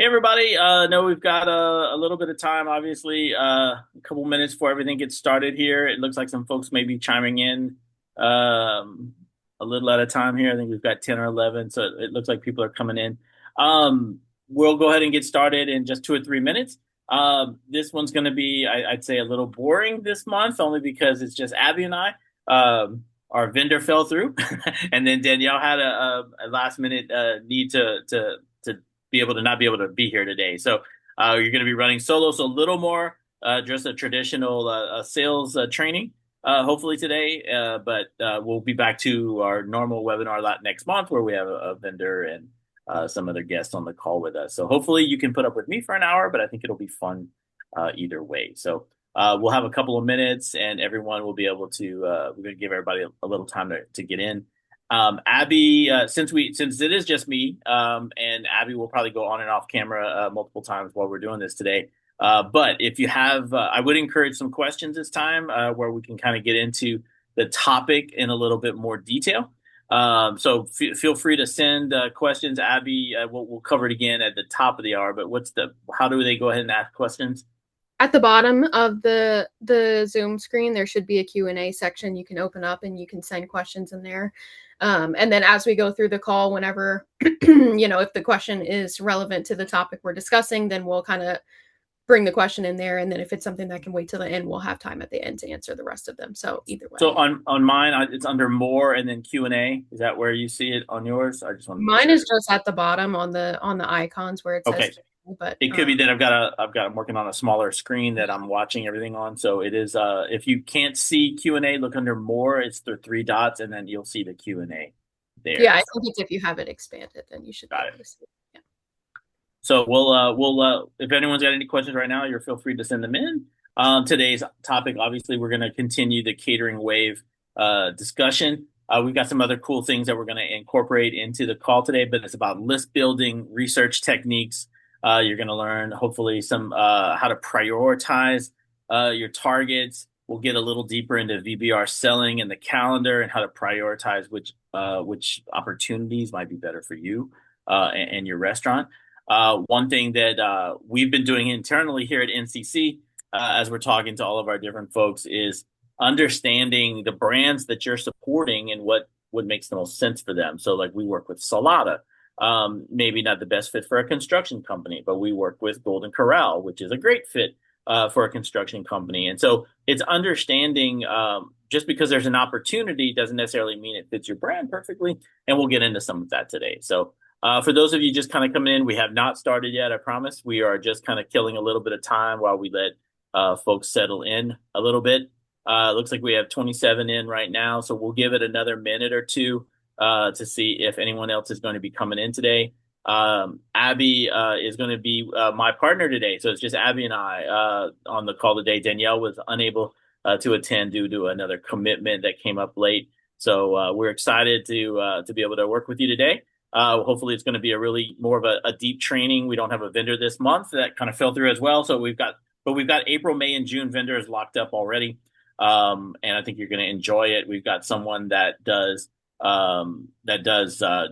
Hey everybody, know we've got a little bit of time, obviously, a couple minutes before everything gets started here. It looks like some folks may be chiming in um, a little at a time here. I think we've got 10 or 11, so it looks like people are coming in. We'll go ahead and get started in just 2 or 3 minutes. This one's going to be, I'd say, a little boring this month, only because it's just Abby and I. Our vendor fell through, and then Danielle had a last minute need to be able to not be able to be here today. So you're going to be running solo, so a little more just a traditional sales training, hopefully today. But we'll be back to our normal webinar next month where we have a vendor and some other guests on the call with us. So hopefully you can put up with me for an hour, but I think it'll be fun either way. So we'll have a couple of minutes and everyone will be able to, we're going to give everybody a little time to get in. Abby, since it is just me, and Abby will probably go on and off camera multiple times while we're doing this today. But if you have, I would encourage some questions this time where we can kind of get into the topic in a little bit more detail. So feel free to send questions. Abby, we'll cover it again at the top of the hour. But how do they go ahead and ask questions? At the bottom of the Zoom screen, there should be a Q&A section you can open up and you can send questions in there. And then as we go through the call, whenever, if the question is relevant to the topic we're discussing, then we'll kind of bring the question in there. And then if it's something that can wait till the end, we'll have time at the end to answer the rest of them. So either way. So on mine, it's under more and then Q&A. Is that where you see it on yours? I just want to make Mine sure. is just at the bottom on the icons where it says Okay. Q&A, but It could be that I'm working on a smaller screen that I'm watching everything on. So it is if you can't see Q&A, look under more. It's the three dots, and then you'll see the Q&A there. Yeah, I think it's if you have it expanded, then you should be able to see it. Yeah. So we'll if anyone's got any questions right now, you're feel free to send them in. Today's topic, obviously, we're going to continue the catering wave discussion. We've got some other cool things that we're going to incorporate into the call today, but it's about list building, research techniques. You're going to learn hopefully some how to prioritize your targets. We'll get a little deeper into VBR selling and the calendar and how to prioritize which opportunities might be better for you and your restaurant. One thing that we've been doing internally here at NCC, as we're talking to all of our different folks, is understanding the brands that you're supporting and what makes the most sense for them. So, like, we work with Salata, maybe not the best fit for a construction company, but we work with Golden Corral, which is a great fit for a construction company. And so it's understanding just because there's an opportunity doesn't necessarily mean it fits your brand perfectly. And we'll get into some of that today. So for those of you just kind of coming in, we have not started yet, I promise. We are just kind of killing a little bit of time while we let folks settle in a little bit. Looks like we have 27 in right now, so we'll give it another minute or two to see if anyone else is going to be coming in today. Abby is going to be my partner today, so it's just Abby and I on the call today. Danielle was unable to attend due to another commitment that came up late, so we're excited to be able to work with you today. Hopefully it's going to be a really more of a deep training. We don't have a vendor this month that kind of fell through as well. So we've got April, May, and June vendors locked up already. And I think you're going to enjoy it. We've got someone that does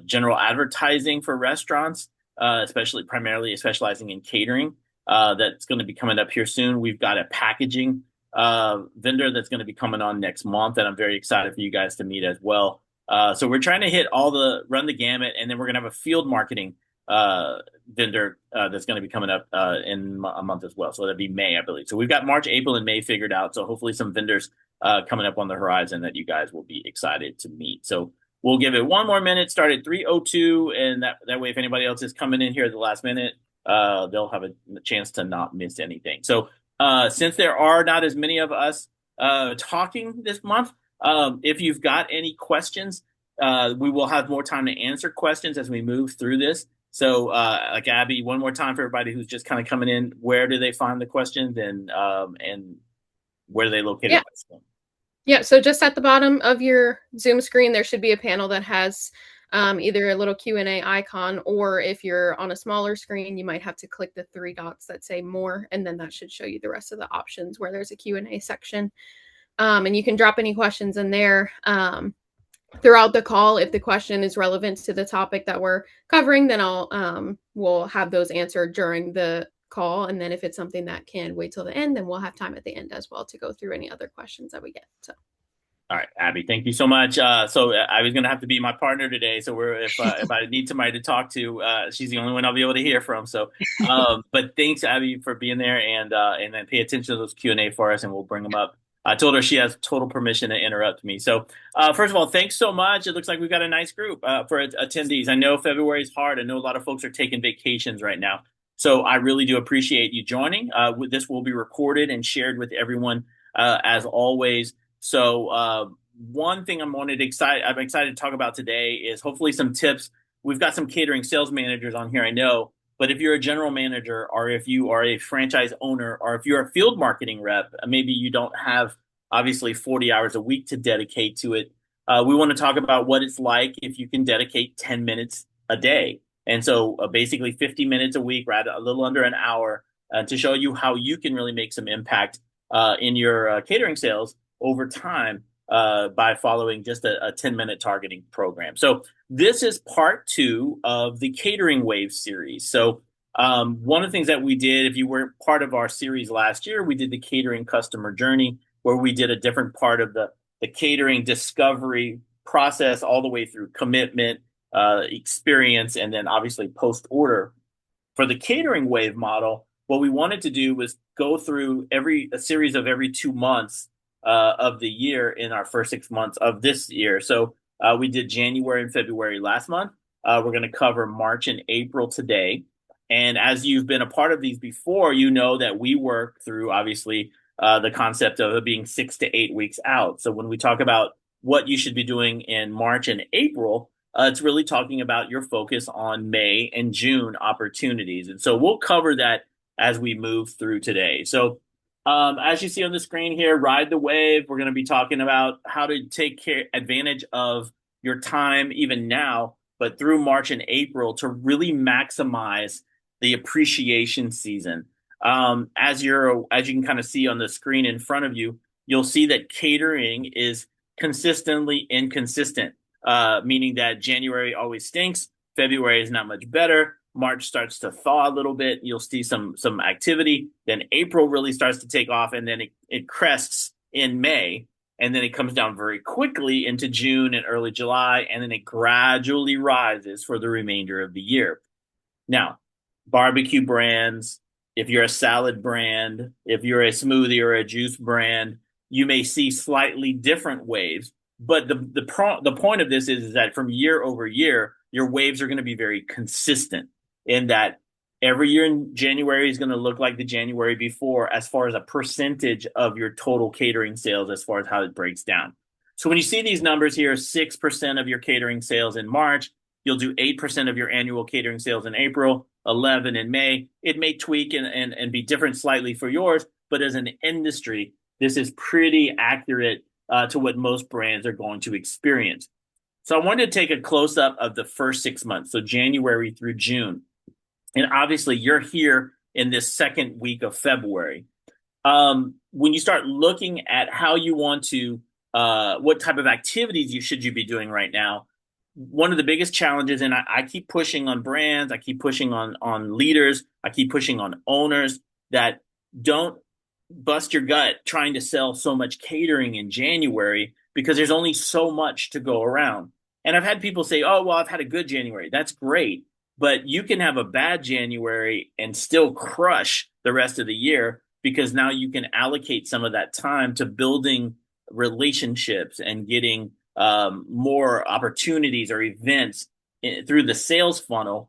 general advertising for restaurants, primarily specializing in catering. That's going to be coming up here soon. We've got a packaging vendor that's going to be coming on next month, and I'm very excited for you guys to meet as well. So we're trying to run the gamut, and then we're going to have a field marketing vendor that's going to be coming up in a month as well. So that'd be May, I believe. So we've got March, April, and May figured out. So hopefully some vendors coming up on the horizon that you guys will be excited to meet. So we'll give it one more minute, start at 3:02, and that way if anybody else is coming in here at the last minute, they'll have a chance to not miss anything. So since there are not as many of us talking this month, if you've got any questions, we will have more time to answer questions as we move through this. So, like Abby, one more time for everybody who's just kind of coming in, where do they find the questions and where are they located? Yeah. Yeah, so just at the bottom of your Zoom screen, there should be a panel that has either a little Q&A icon, or if you're on a smaller screen, you might have to click the three dots that say more, and then that should show you the rest of the options where there's a Q&A section. And you can drop any questions in there. throughout the call, if the question is relevant to the topic that we're covering, then I'll we'll have those answered during the call. And then if it's something that can wait till the end, then we'll have time at the end as well to go through any other questions that we get. So All right, Abby, thank you so much. I was gonna have to be my partner today. So if I need somebody to talk to, she's the only one I'll be able to hear from. But thanks, Abby, for being there and then pay attention to those Q&A for us, and we'll bring them up. I told her she has total permission to interrupt me. First of all, thanks so much. It looks like we've got a nice group for attendees. I know February is hard. I know a lot of folks are taking vacations right now. So I really do appreciate you joining. This will be recorded and shared with everyone as always. One thing I'm excited to talk about today is hopefully some tips. We've got some catering sales managers on here, I know, but if you're a general manager or if you are a franchise owner or if you're a field marketing rep, maybe you don't have obviously 40 hours a week to dedicate to it. We want to talk about what it's like if you can dedicate 10 minutes a day. And so basically 50 minutes a week, right? A little under an hour to show you how you can really make some impact in your catering sales over time by following just a 10-minute targeting program. So this is part 2 of the Catering Wave series. One of the things that we did, if you weren't part of our series last year, we did the catering customer journey, where we did a different part of the catering discovery process all the way through commitment, experience, and then obviously post-order. For the Catering Wave model, what we wanted to do was go through a series of every 2 months of the year in our first 6 months of this year. We did January and February last month. We're going to cover March and April today. And as you've been a part of these before, you know that we work through obviously the concept of it being 6 to 8 weeks out. So when we talk about what you should be doing in March and April, it's really talking about your focus on May and June opportunities. And so we'll cover that as we move through today. As you see on the screen here, Ride the Wave, we're going to be talking about how to take advantage of your time even now, but through March and April to really maximize the appreciation season. As you can kind of see on the screen in front of you, you'll see that catering is consistently inconsistent, meaning that January always stinks, February is not much better, March starts to thaw a little bit. You'll see some activity. Then April really starts to take off, and then it crests in May, and then it comes down very quickly into June and early July, and then it gradually rises for the remainder of the year. Now, barbecue brands, if you're a salad brand, if you're a smoothie or a juice brand, you may see slightly different waves. But the point of this is that from year over year, your waves are going to be very consistent in that every year in January is going to look like the January before as far as a percentage of your total catering sales as far as how it breaks down. So when you see these numbers here, 6% of your catering sales in March, you'll do 8% of your annual catering sales in April, 11 in May. It may tweak and be different slightly for yours, but as an industry, this is pretty accurate to what most brands are going to experience. So I wanted to take a close up of the first 6 months, so January through June. And obviously, you're here in this second week of February. When you start looking at how you want to, what type of activities should you be doing right now, one of the biggest challenges, and I keep pushing on brands, I keep pushing on leaders, I keep pushing on owners that don't bust your gut trying to sell so much catering in January because there's only so much to go around. And I've had people say, oh, well, I've had a good January. That's great. But you can have a bad January and still crush the rest of the year because now you can allocate some of that time to building relationships and getting more opportunities or events through the sales funnel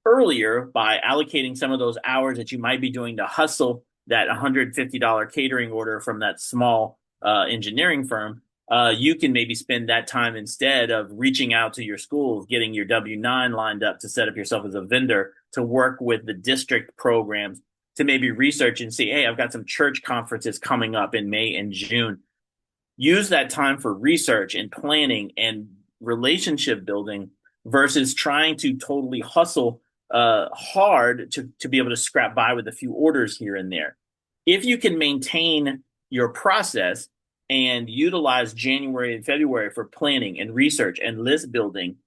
earlier by allocating some of those hours that you might be doing to hustle that $150 catering order from that small engineering firm. You can maybe spend that time instead of reaching out to your schools, getting your W-9 lined up to set up yourself as a vendor, to work with the district programs, to maybe research and see, hey, I've got some church conferences coming up in May and June. Use that time for research and planning and relationship building versus trying to totally hustle hard to be able to scrap by with a few orders here and there. If you can maintain your process and utilize January and February for planning and research and list building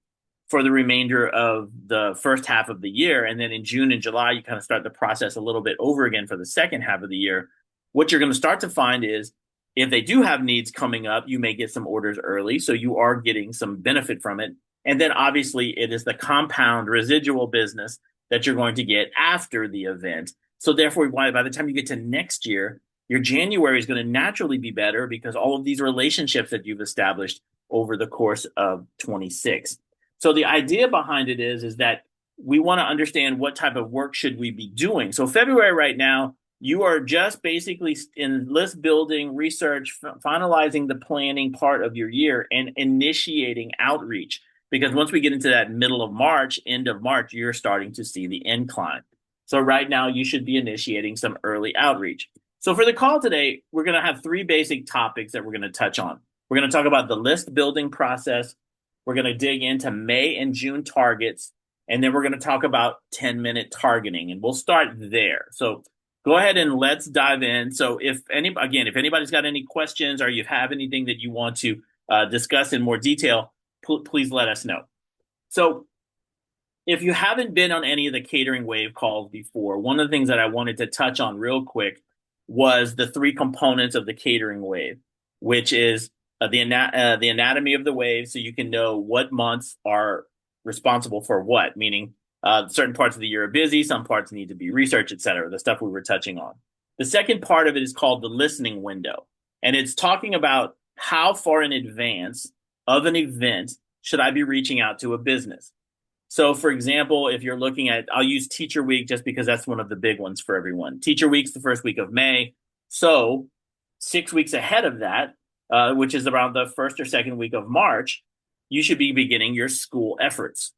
for the remainder of the first half of the year. And then in June and July, you kind of start the process a little bit over again for the second half of the year. What you're going to start to find is if they do have needs coming up, you may get some orders early. So you are getting some benefit from it. And then obviously it is the compound residual business that you're going to get after the event. So therefore, by the time you get to next year, your January is going to naturally be better because all of these relationships that you've established over the course of 26. So the idea behind it is that we want to understand what type of work should we be doing. So February right now, you are just basically in list building, research, finalizing the planning part of your year and initiating outreach. Because once we get into that middle of March, end of March, you're starting to see the incline. So right now, you should be initiating some early outreach. So for the call today, we're going to have three basic topics that we're going to touch on. We're going to talk about the list building process. We're going to dig into May and June targets, and then we're going to talk about 10-minute targeting, and we'll start there. So go ahead and let's dive in. So if anybody's got any questions or you have anything that you want to discuss in more detail, please let us know. So if you haven't been on any of the Catering Wave calls before, one of the things that I wanted to touch on real quick was the three components of the Catering Wave, which is the anatomy of the wave, so you can know what months are responsible for what, meaning certain parts of the year are busy, some parts need to be researched, et cetera, the stuff we were touching on. The second part of it is called the listening window, and it's talking about how far in advance of an event should I be reaching out to a business. So, for example, if you're looking at, I'll use Teacher Week just because that's one of the big ones for everyone. Teacher Week's the first week of May. So 6 weeks ahead of that, which is around the first or second week of March, you should be beginning your school efforts,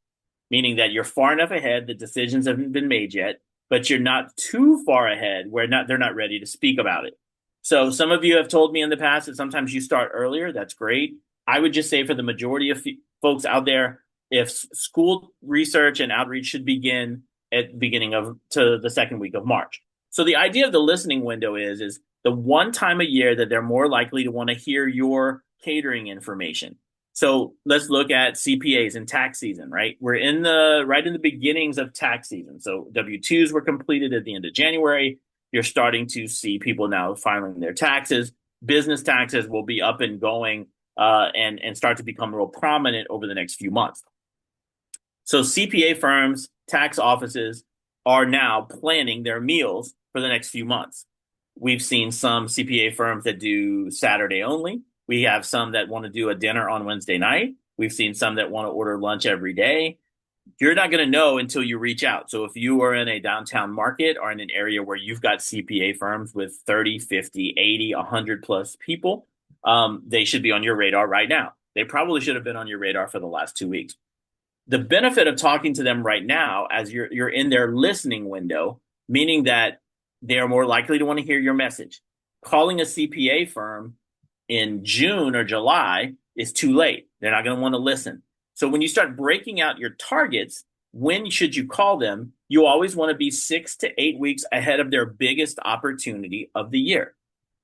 meaning that you're far enough ahead, the decisions haven't been made yet, but you're not too far ahead where they're not ready to speak about it. So some of you have told me in the past that sometimes you start earlier. That's great. I would just say for the majority of folks out there, if school research and outreach should begin at the beginning to the second week of March. So the idea of the listening window is the one time a year that they're more likely to want to hear your catering information. So let's look at CPAs and tax season, right? We're right in the beginnings of tax season. So W-2s were completed at the end of January. You're starting to see people now filing their taxes. Business taxes will be up and going and start to become real prominent over the next few months. So CPA firms, tax offices are now planning their meals for the next few months. We've seen some CPA firms that do Saturday only. We have some that want to do a dinner on Wednesday night. We've seen some that want to order lunch every day. You're not going to know until you reach out. So if you are in a downtown market or in an area where you've got CPA firms with 30, 50, 80, 100 plus people, they should be on your radar right now. They probably should have been on your radar for the last 2 weeks. The benefit of talking to them right now, as you're in their listening window, meaning that they are more likely to want to hear your message. Calling a CPA firm in June or July is too late. They're not going to want to listen. So when you start breaking out your targets, when should you call them? You always want to be 6 to 8 weeks ahead of their biggest opportunity of the year.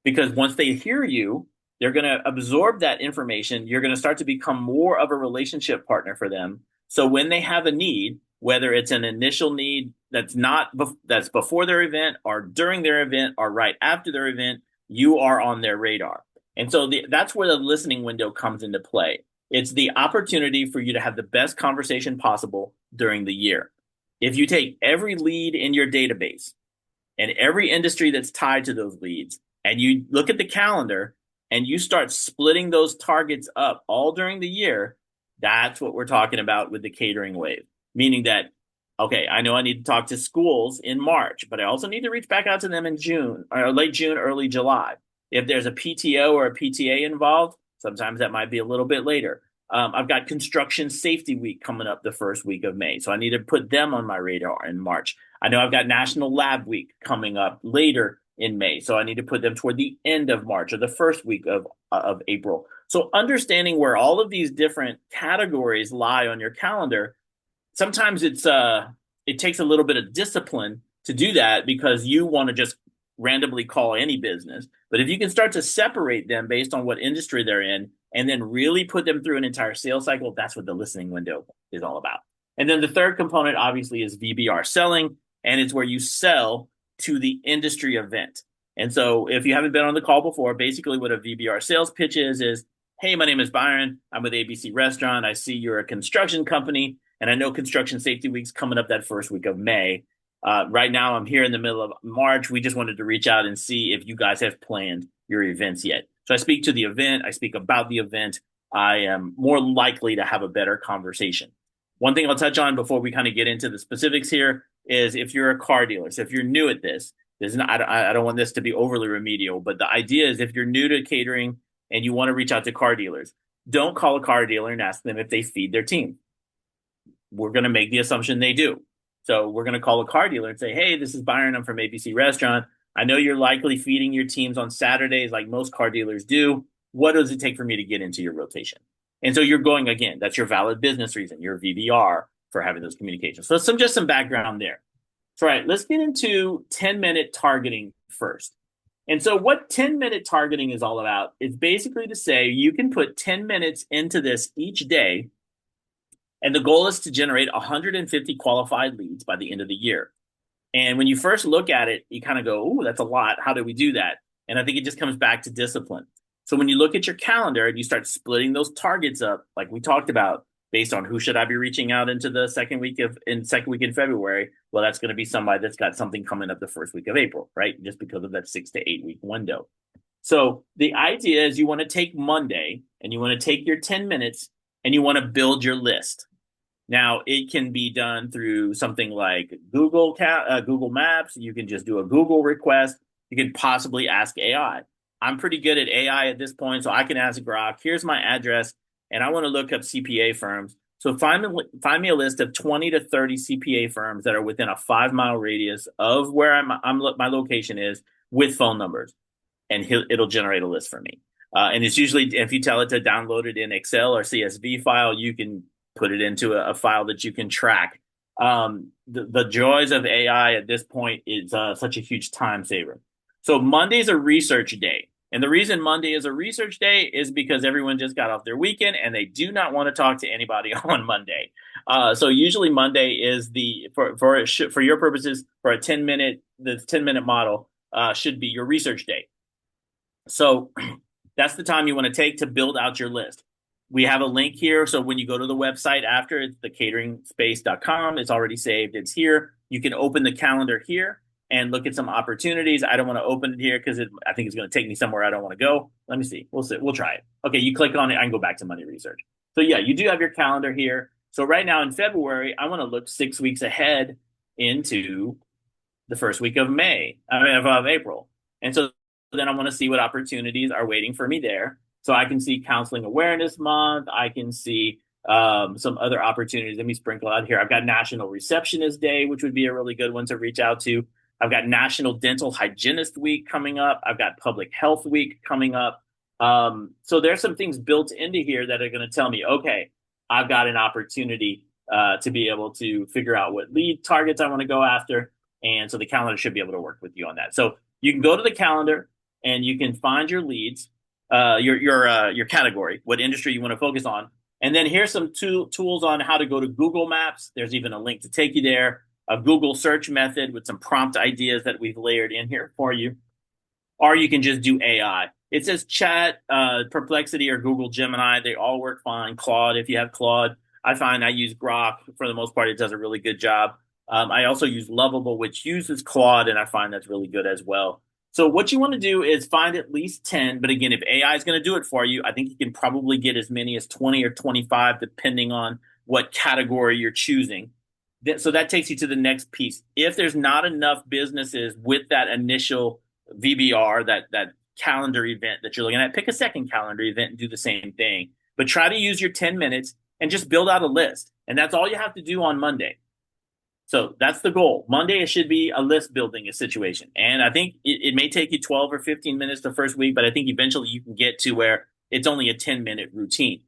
Because once they hear you, they're going to absorb that information. You're going to start to become more of a relationship partner for them. So when they have a need, whether it's an initial need that's before their event or during their event or right after their event, you are on their radar. And so that's where the listening window comes into play. It's the opportunity for you to have the best conversation possible during the year. If you take every lead in your database and every industry that's tied to those leads, and you look at the calendar and you start splitting those targets up all during the year, that's what we're talking about with the Catering Wave. Meaning that, okay, I know I need to talk to schools in March, but I also need to reach back out to them in June, or late June, early July. If there's a PTO or a PTA involved, sometimes that might be a little bit later. I've got Construction Safety Week coming up the first week of May, so I need to put them on my radar in March. I know I've got National Lab Week coming up later in May, so I need to put them toward the end of March or the first week of April. So understanding where all of these different categories lie on your calendar, sometimes it takes a little bit of discipline to do that because you want to just randomly call any business. But if you can start to separate them based on what industry they're in and then really put them through an entire sales cycle, that's what the listening window is all about. And then the third component, obviously, is VBR selling, and it's where you sell to the industry event. And so if you haven't been on the call before, basically what a VBR sales pitch is, hey, my name is Byron. I'm with ABC Restaurant. I see you're a construction company, and I know Construction Safety Week's coming up that first week of May. Right now, I'm here in the middle of March. We just wanted to reach out and see if you guys have planned your events yet. So I speak to the event. I speak about the event. I am more likely to have a better conversation. One thing I'll touch on before we kind of get into the specifics here is if you're a car dealer. So if you're new at this, I don't want this to be overly remedial, but the idea is if you're new to catering and you want to reach out to car dealers, don't call a car dealer and ask them if they feed their team. We're going to make the assumption they do. So we're going to call a car dealer and say, hey, this is Byron. I'm from ABC Restaurant. I know you're likely feeding your teams on Saturdays like most car dealers do. What does it take for me to get into your rotation? And so you're going, again, that's your valid business reason, your VBR for having those communications. So just some background there. So, all right, let's get into 10-minute targeting first. And so what 10-minute targeting is all about is basically to say you can put 10 minutes into this each day, and the goal is to generate 150 qualified leads by the end of the year. And when you first look at it, you kind of go, ooh, that's a lot. How do we do that? And I think it just comes back to discipline. So when you look at your calendar and you start splitting those targets up, like we talked about, based on who should I be reaching out into the second week in February, well, that's going to be somebody that's got something coming up the first week of April, right? Just because of that 6 to 8 week window. So the idea is you want to take Monday and you want to take your 10 minutes and you want to build your list. Now, it can be done through something like Google Maps. You can just do a Google request. You can possibly ask AI. I'm pretty good at AI at this point, so I can ask Grok, here's my address, and I want to look up CPA firms. So find me a list of 20 to 30 CPA firms that are within a 5-mile radius of where my location is with phone numbers, and it'll generate a list for me. And it's usually, if you tell it to download it in Excel or CSV file, you can put it into a file that you can track. The joys of AI at this point is such a huge time saver. So Monday's a research day. And the reason Monday is a research day is because everyone just got off their weekend and they do not want to talk to anybody on Monday. So usually Monday is for your purposes, for the 10-minute model should be your research day. So that's the time you want to take to build out your list. We have a link here. So when you go to the website after, it's thecatering.space.com. It's already saved. It's here. You can open the calendar here and look at some opportunities. I don't want to open it here because I think it's going to take me somewhere I don't want to go. Let me see. We'll see. We'll try it. Okay, you click on it. I can go back to money research. So yeah, you do have your calendar here. So right now in February, I want to look 6 weeks ahead into the first week of of April. And so then I want to see what opportunities are waiting for me there. So I can see Counseling Awareness Month. I can see some other opportunities. Let me sprinkle out here. I've got National Receptionist Day, which would be a really good one to reach out to. I've got National Dental Hygienist Week coming up. I've got Public Health Week coming up. So there's some things built into here that are going to tell me, okay, I've got an opportunity to be able to figure out what lead targets I want to go after. And so the calendar should be able to work with you on that. So you can go to the calendar and you can find your leads, your category, what industry you want to focus on. And then here's some tools on how to go to Google Maps. There's even a link to take you there, a Google search method with some prompt ideas that we've layered in here for you. Or you can just do AI. It says Chat, Perplexity, or Google Gemini. They all work fine. Claude, if you have Claude. I find I use Grok. For the most part, it does a really good job. I also use Lovable, which uses Claude, and I find that's really good as well. So what you want to do is find at least 10. But again, if AI is going to do it for you, I think you can probably get as many as 20 or 25, depending on what category you're choosing. So that takes you to the next piece. If there's not enough businesses with that initial VBR, that calendar event that you're looking at, pick a second calendar event and do the same thing. But try to use your 10 minutes and just build out a list. And that's all you have to do on Monday. So that's the goal. Monday, it should be a list building situation. And I think it may take you 12 or 15 minutes the first week, but I think eventually you can get to where it's only a 10-minute routine.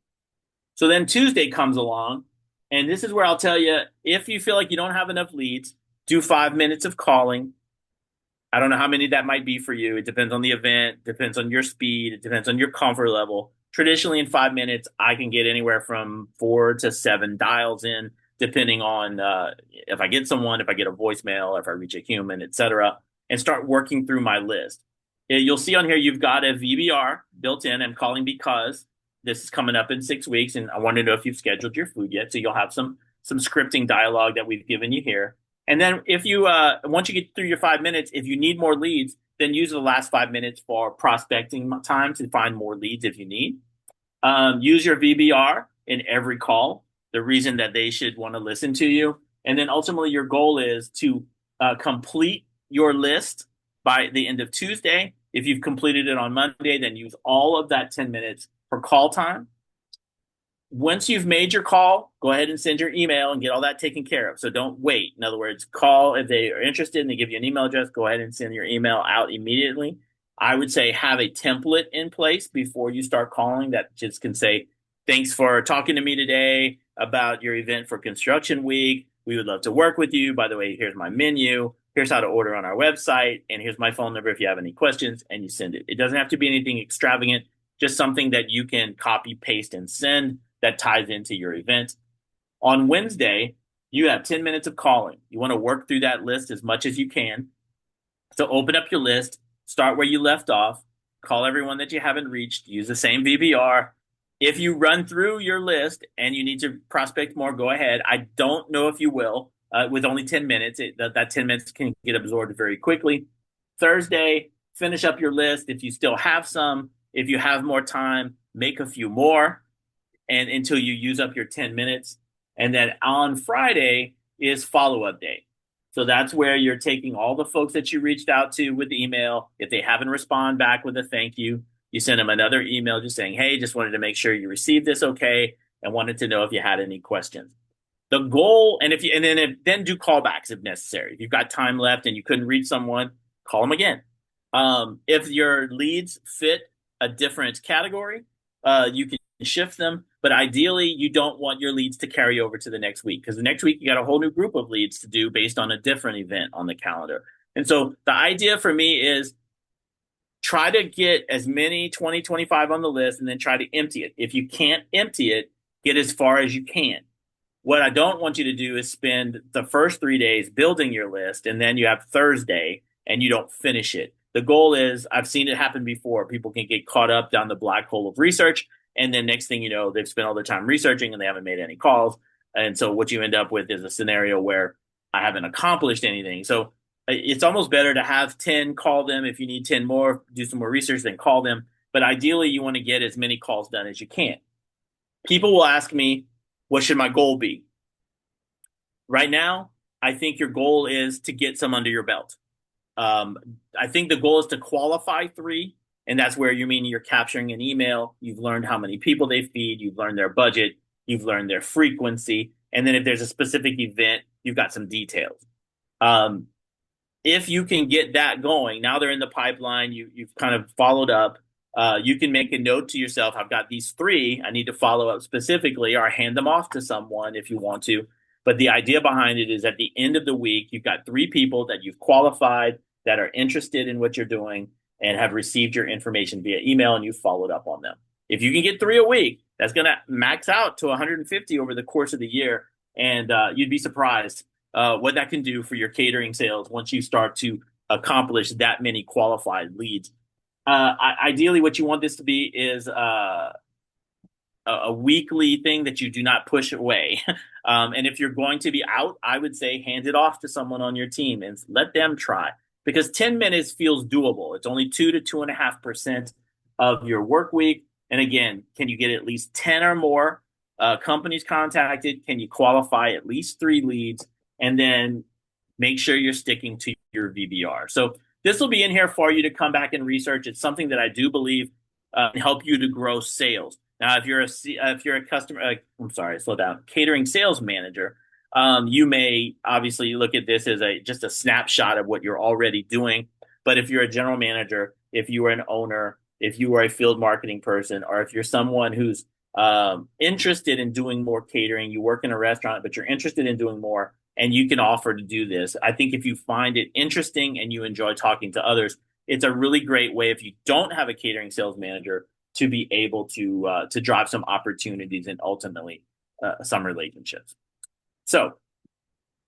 So then Tuesday comes along, and this is where I'll tell you, if you feel like you don't have enough leads, do 5 minutes of calling, I don't know how many that might be for you. It depends on the event, depends on your speed, it depends on your comfort level. Traditionally, in 5 minutes, I can get anywhere from 4 to 7 dials in, depending on if I get someone, if I get a voicemail, if I reach a human, etc., and start working through my list. You'll see on here you've got a VBR built in. I'm calling because this is coming up in 6 weeks, and I want to know if you've scheduled your food yet. So you'll have some scripting dialogue that we've given you here. And then if you once you get through your 5 minutes, if you need more leads, then use the last 5 minutes for prospecting time to find more leads if you need. Use your VBR in every call. The reason that they should want to listen to you, and then ultimately your goal is to complete your list by the end of Tuesday. If you've completed it on Monday, then use all of that 10 minutes for call time. Once you've made your call, go ahead and send your email and get all that taken care of. So don't wait. In other words, call if they are interested and they give you an email address, go ahead and send your email out immediately. I would say have a template in place before you start calling that just can say, thanks for talking to me today about your event for construction week. We would love to work with you. By the way, here's my menu. Here's how to order on our website. And here's my phone number if you have any questions, and you send it. It doesn't have to be anything extravagant, just something that you can copy, paste, and send that ties into your event. On Wednesday, you have 10 minutes of calling. You want to work through that list as much as you can. So open up your list, start where you left off, call everyone that you haven't reached, use the same VBR. If you run through your list and you need to prospect more, go ahead. I don't know if you will. With only 10 minutes, that 10 minutes can get absorbed very quickly. Thursday, finish up your list. If you still have some, if you have more time, make a few more and until you use up your 10 minutes. And then on Friday is follow-up day. So that's where you're taking all the folks that you reached out to with the email. If they haven't responded back with a thank you, you send them another email just saying, hey, just wanted to make sure you received this okay and wanted to know if you had any questions. The goal, and then do callbacks if necessary. If you've got time left and you couldn't reach someone, call them again. If your leads fit a different category, you can shift them. But ideally, you don't want your leads to carry over to the next week because the next week you got a whole new group of leads to do based on a different event on the calendar. And so the idea for me is try to get as many 2025 on the list and then try to empty it. If you can't empty it, get as far as you can. What I don't want you to do is spend the first 3 days building your list and then you have Thursday and you don't finish it. The goal is, I've seen it happen before. People can get caught up down the black hole of research. And then next thing you know, they've spent all their time researching and they haven't made any calls. And so what you end up with is a scenario where I haven't accomplished anything. So it's almost better to have 10, call them. If you need 10 more, do some more research, then call them. But ideally, you want to get as many calls done as you can. People will ask me, what should my goal be? Right now, I think your goal is to get some under your belt. I think the goal is to qualify 3. And that's where you're capturing an email. You've learned how many people they feed. You've learned their budget. You've learned their frequency. And then if there's a specific event, you've got some details. If you can get that going, now they're in the pipeline. You've kind of followed up. You can make a note to yourself, I've got these 3. I need to follow up specifically or hand them off to someone if you want to. But the idea behind it is at the end of the week, you've got 3 people that you've qualified that are interested in what you're doing and have received your information via email and you followed up on them. If you can get 3 a week, that's going to max out to 150 over the course of the year. And you'd be surprised what that can do for your catering sales once you start to accomplish that many qualified leads. Ideally, what you want this to be is a weekly thing that you do not push away. And if you're going to be out, I would say hand it off to someone on your team and let them try. Because 10 minutes feels doable. It's only 2 to 2.5% of your work week. And again, can you get at least 10 or more companies contacted? Can you qualify at least 3 leads? And then make sure you're sticking to your VBR. So this will be in here for you to come back and research. It's something that I do believe can help you to grow sales. Now, if you're a customer, slow down, catering sales manager, you may obviously look at this as just a snapshot of what you're already doing. But if you're a general manager, if you are an owner, if you are a field marketing person, or if you're someone who's interested in doing more catering, you work in a restaurant, but you're interested in doing more, and you can offer to do this. I think if you find it interesting and you enjoy talking to others, it's a really great way if you don't have a catering sales manager to be able to drive some opportunities and ultimately some relationships. So,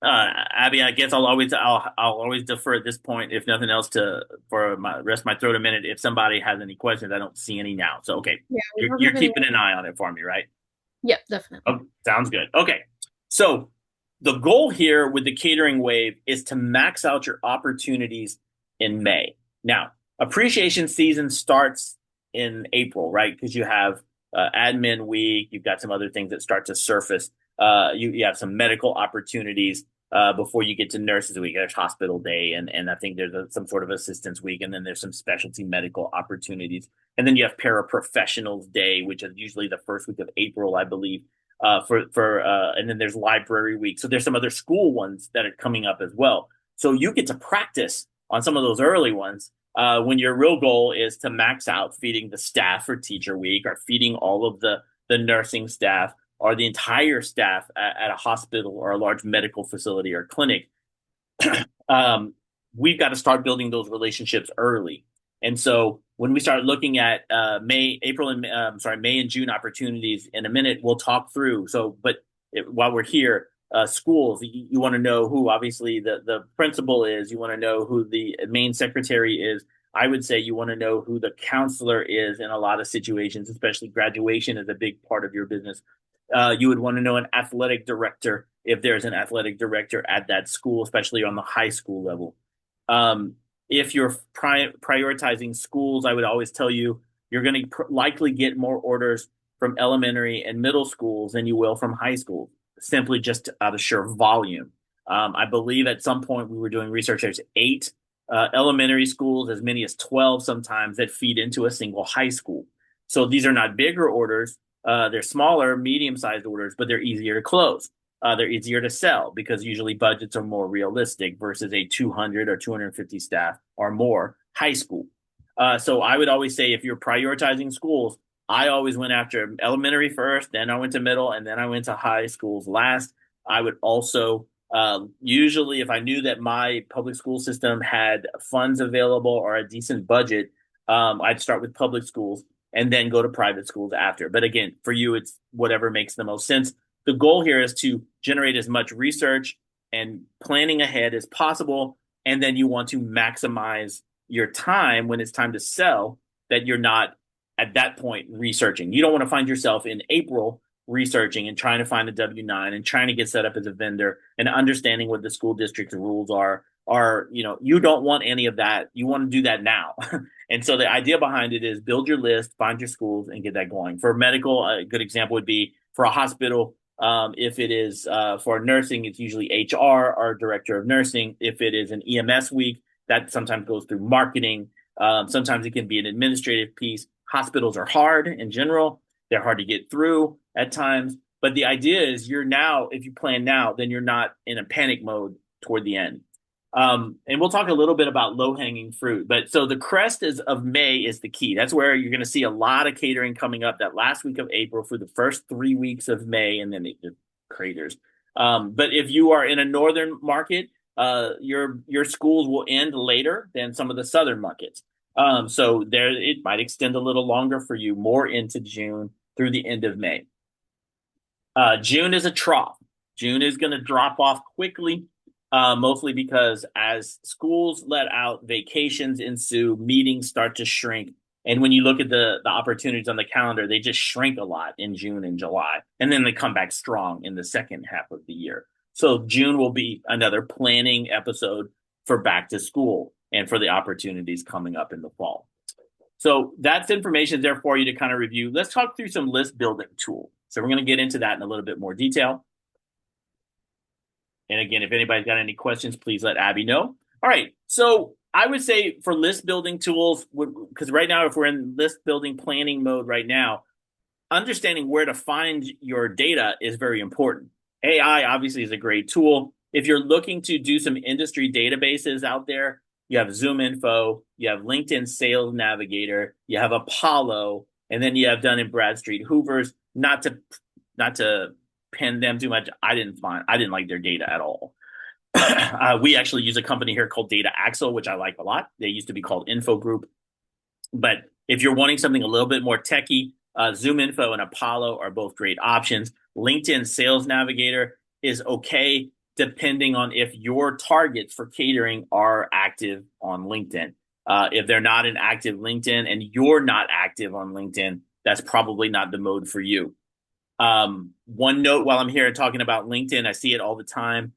Abby, I guess I'll always defer at this point, if nothing else, to for my rest my throat a minute. If somebody has any questions, I don't see any now. So, okay, Yeah, we don't you're have any. keeping an eye on it for me, right? Yep, definitely. Oh, sounds good. Okay. So the goal here with the catering wave is to max out your opportunities in May. Now, appreciation season starts in April, right? Because you have admin week, you've got some other things that start to surface. You have some medical opportunities before you get to nurses week. There's hospital day, and I think there's some sort of assistance week, and then there's some specialty medical opportunities. And then you have paraprofessionals day, which is usually the first week of April, I believe. And then there's library week. So there's some other school ones that are coming up as well. So you get to practice on some of those early ones when your real goal is to max out feeding the staff for teacher week, or feeding all of the nursing staff or the entire staff at a hospital or a large medical facility or clinic. We've got to start building those relationships early. And so when we start looking at May and June opportunities in a minute, we'll talk through. So, but while we're here, schools, you want to know who obviously the principal is. You want to know who the main secretary is. I would say you want to know who the counselor is in a lot of situations, especially graduation is a big part of your business. You would want to know an athletic director if there's an athletic director at that school, especially on the high school level. If you're prioritizing schools, I would always tell you you're going to likely get more orders from elementary and middle schools than you will from high school, simply just out of sheer volume. I believe at some point we were doing research. There's 8 elementary schools, as many as 12 sometimes, that feed into a single high school. So these are not bigger orders. They're smaller, medium-sized orders, but they're easier to close. They're easier to sell because usually budgets are more realistic versus a 200 or 250 staff or more high school. So I would always say if you're prioritizing schools, I always went after elementary first, then I went to middle, and then I went to high schools last. I would also usually, if I knew that my public school system had funds available or a decent budget, I'd start with public schools and then go to private schools after. But again, for you, it's whatever makes the most sense. The goal here is to generate as much research and planning ahead as possible. And then you want to maximize your time when it's time to sell, that you're not at that point researching. You don't want to find yourself in April researching and trying to find a W-9 and trying to get set up as a vendor and understanding what the school district's rules are. You don't want any of that. You want to do that now. And so the idea behind it is build your list, find your schools, and get that going. For medical, a good example would be for a hospital. If it is for nursing, it's usually HR or director of nursing. If it is an EMS week, that sometimes goes through marketing. Sometimes it can be an administrative piece. Hospitals are hard in general. They're hard to get through at times. But the idea is if you plan now, then you're not in a panic mode toward the end. And we'll talk a little bit about low-hanging fruit. But so the crest of May is the key. That's where you're going to see a lot of catering coming up that last week of April for the first 3 weeks of May, and then it craters. But if you are in a northern market, your schools will end later than some of the southern markets. So there it might extend a little longer for you, more into June through the end of May. June is a trough. June is going to drop off quickly. Mostly because as schools let out, vacations ensue, meetings start to shrink. And when you look at the opportunities on the calendar, they just shrink a lot in June and July. And then they come back strong in the second half of the year. So June will be another planning episode for back to school and for the opportunities coming up in the fall. So that's information there for you to kind of review. Let's talk through some list building tools. So we're going to get into that in a little bit more detail. And again, if anybody's got any questions, please let Abby know. All right. So I would say for list building tools, because right now, if we're in list building planning mode right now, understanding where to find your data is very important. AI obviously is a great tool. If you're looking to do some industry databases out there, you have Zoom Info, you have LinkedIn Sales Navigator, you have Apollo, and then you have Dun and Bradstreet Hoover's. Not to pin them too much. I didn't like their data at all. We actually use a company here called Data Axle, which I like a lot. They used to be called Info Group. But if you're wanting something a little bit more techy, Zoom Info and Apollo are both great options. LinkedIn Sales Navigator is okay depending on if your targets for catering are active on LinkedIn. If they're not an active LinkedIn and you're not active on LinkedIn, that's probably not the mode for you. One note while I'm here talking about LinkedIn, I see it all the time.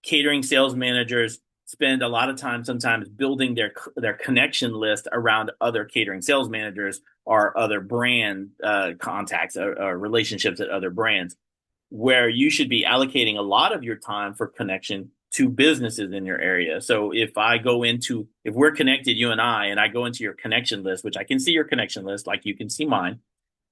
Catering sales managers spend a lot of time sometimes building their connection list around other catering sales managers or other brand contacts or relationships at other brands, where you should be allocating a lot of your time for connection to businesses in your area. So if we're connected, you and I go into your connection list, which I can see your connection list, like you can see mine.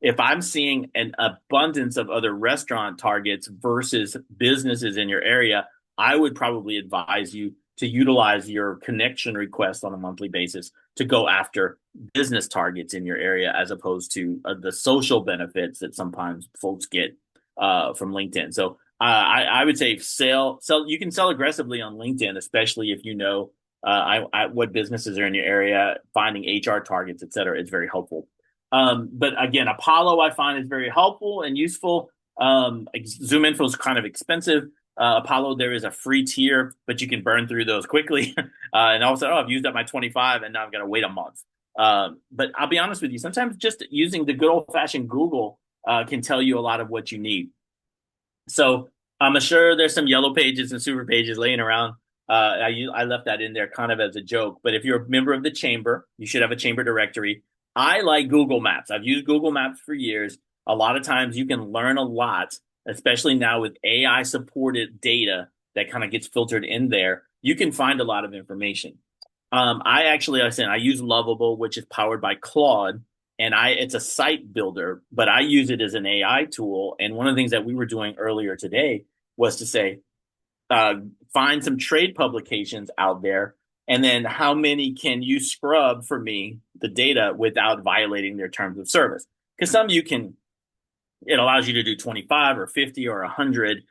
If I'm seeing an abundance of other restaurant targets versus businesses in your area, I would probably advise you to utilize your connection request on a monthly basis to go after business targets in your area as opposed to the social benefits that sometimes folks get from LinkedIn. So I would say sell. You can sell aggressively on LinkedIn, especially if you know what businesses are in your area, finding HR targets, et cetera. It's very helpful. But again, Apollo I find is very helpful and useful. Zoom Info is kind of expensive. Apollo, there is a free tier, but you can burn through those quickly. And all of a sudden, I've used up my 25 and now I've got to wait a month. But I'll be honest with you, sometimes just using the good old fashioned Google can tell you a lot of what you need. So I'm sure there's some yellow pages and super pages laying around. I left that in there kind of as a joke. But if you're a member of the chamber, you should have a chamber directory. I like Google Maps. I've used Google Maps for years. A lot of times you can learn a lot, especially now with AI supported data that kind of gets filtered in there. You can find a lot of information. Like I said, I use Lovable, which is powered by Claude, and it's a site builder, but I use it as an AI tool. And one of the things that we were doing earlier today was to say, uh, find some trade publications out there, and then how many can you scrub for me the data without violating their terms of service? Because some you can, it allows you to do 25 or 50 or 100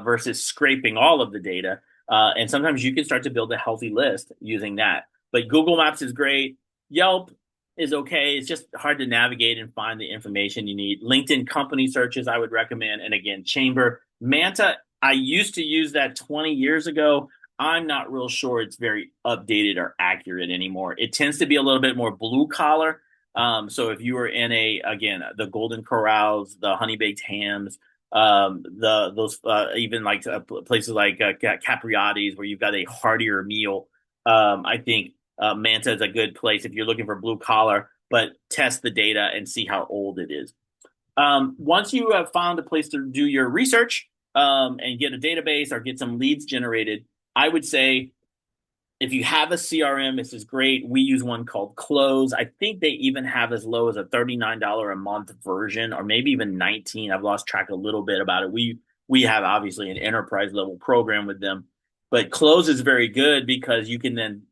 versus scraping all of the data. And sometimes you can start to build a healthy list using that. But Google Maps is great. Yelp is okay. It's just hard to navigate and find the information you need. LinkedIn company searches, I would recommend. And again, Chamber. Manta, I used to use that 20 years ago. I'm not real sure it's very updated or accurate anymore. It tends to be a little bit more blue collar. So if you were in again, the Golden Corrals, the honey baked hams, those even like places like Capriati's where you've got a heartier meal, I think Manta is a good place if you're looking for blue collar, but test the data and see how old it is. Once you have found a place to do your research and get a database or get some leads generated, I would say if you have a CRM, this is great. We use one called Close. I think they even have as low as a $39 a month version, or maybe even 19. I've lost track a little bit about it. We have obviously an enterprise level program with them, but Close is very good because you can then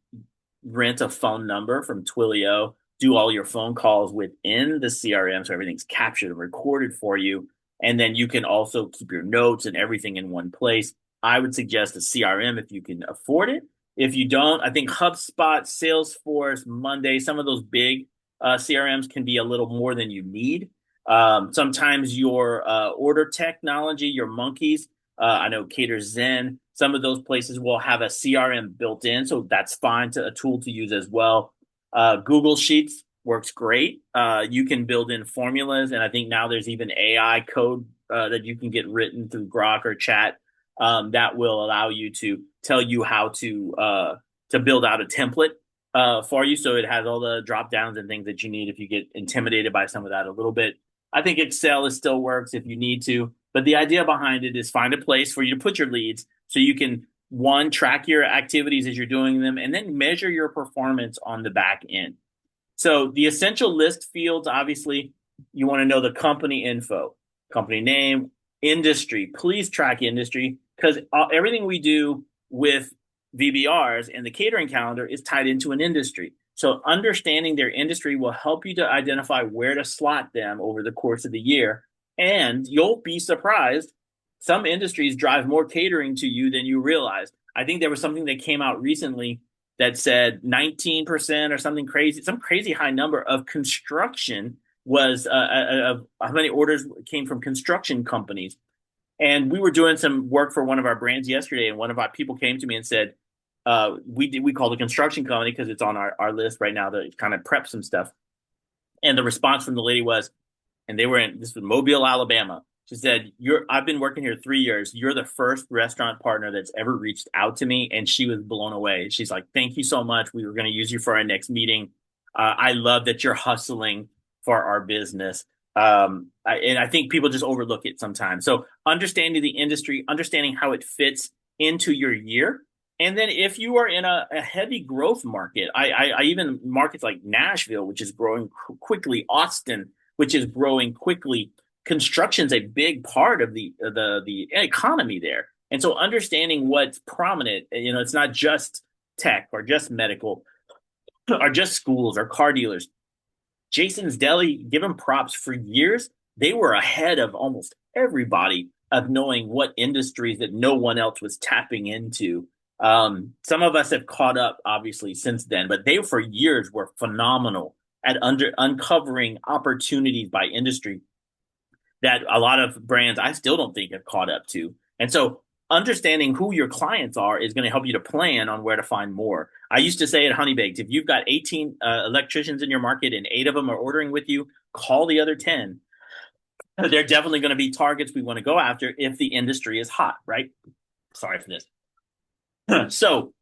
rent a phone number from Twilio, do all your phone calls within the CRM, so everything's captured and recorded for you, and then you can also keep your notes and everything in one place. I would suggest a CRM if you can afford it. If you don't, I think HubSpot, Salesforce, Monday, some of those big CRMs can be a little more than you need. Sometimes your order technology, your monkeys, I know Cater Zen, some of those places will have a CRM built in, so that's fine a tool to use as well. Google Sheets works great. You can build in formulas, and I think now there's even AI code that you can get written through Grok or Chat that will allow you to tell you how to build out a template for you, so it has all the drop downs and things that you need if you get intimidated by some of that a little bit. I think Excel still works if you need to, but the idea behind it is find a place for you to put your leads so you can one track your activities as you're doing them and then measure your performance on the back end. So the essential list fields, obviously, you want to know the company info, company name, industry. Please track industry because everything we do with VBRs and the catering calendar is tied into an industry. So understanding their industry will help you to identify where to slot them over the course of the year. And you'll be surprised some industries drive more catering to you than you realize. I think there was something that came out recently that said 19% or something crazy, some crazy high number of construction was of how many orders came from construction companies. And we were doing some work for one of our brands yesterday, and one of our people came to me and said, we call the construction company because it's on our list right now to kind of prep some stuff. And the response from the lady was, and they were in this was Mobile, Alabama. She said, I've been working here 3 years. You're the first restaurant partner that's ever reached out to me. And she was blown away. She's like, thank you so much. We were going to use you for our next meeting. I love that you're hustling for our business. And I think people just overlook it sometimes. So understanding the industry, understanding how it fits into your year. And then if you are in a heavy growth market, I even markets like Nashville, which is growing quickly, Austin, which is growing quickly. Construction's a big part of the economy there. And so understanding what's prominent, it's not just tech or just medical or just schools or car dealers. Jason's Deli, give them props for years. They were ahead of almost everybody of knowing what industries that no one else was tapping into. Some of us have caught up, obviously, since then, but they for years were phenomenal at uncovering opportunities by industry that a lot of brands I still don't think have caught up to. And so understanding who your clients are is going to help you to plan on where to find more. I used to say at Honey Baked, if you've got 18 electricians in your market and 8 of them are ordering with you, call the other 10. They're definitely going to be targets we want to go after if the industry is hot, right? Sorry for this. So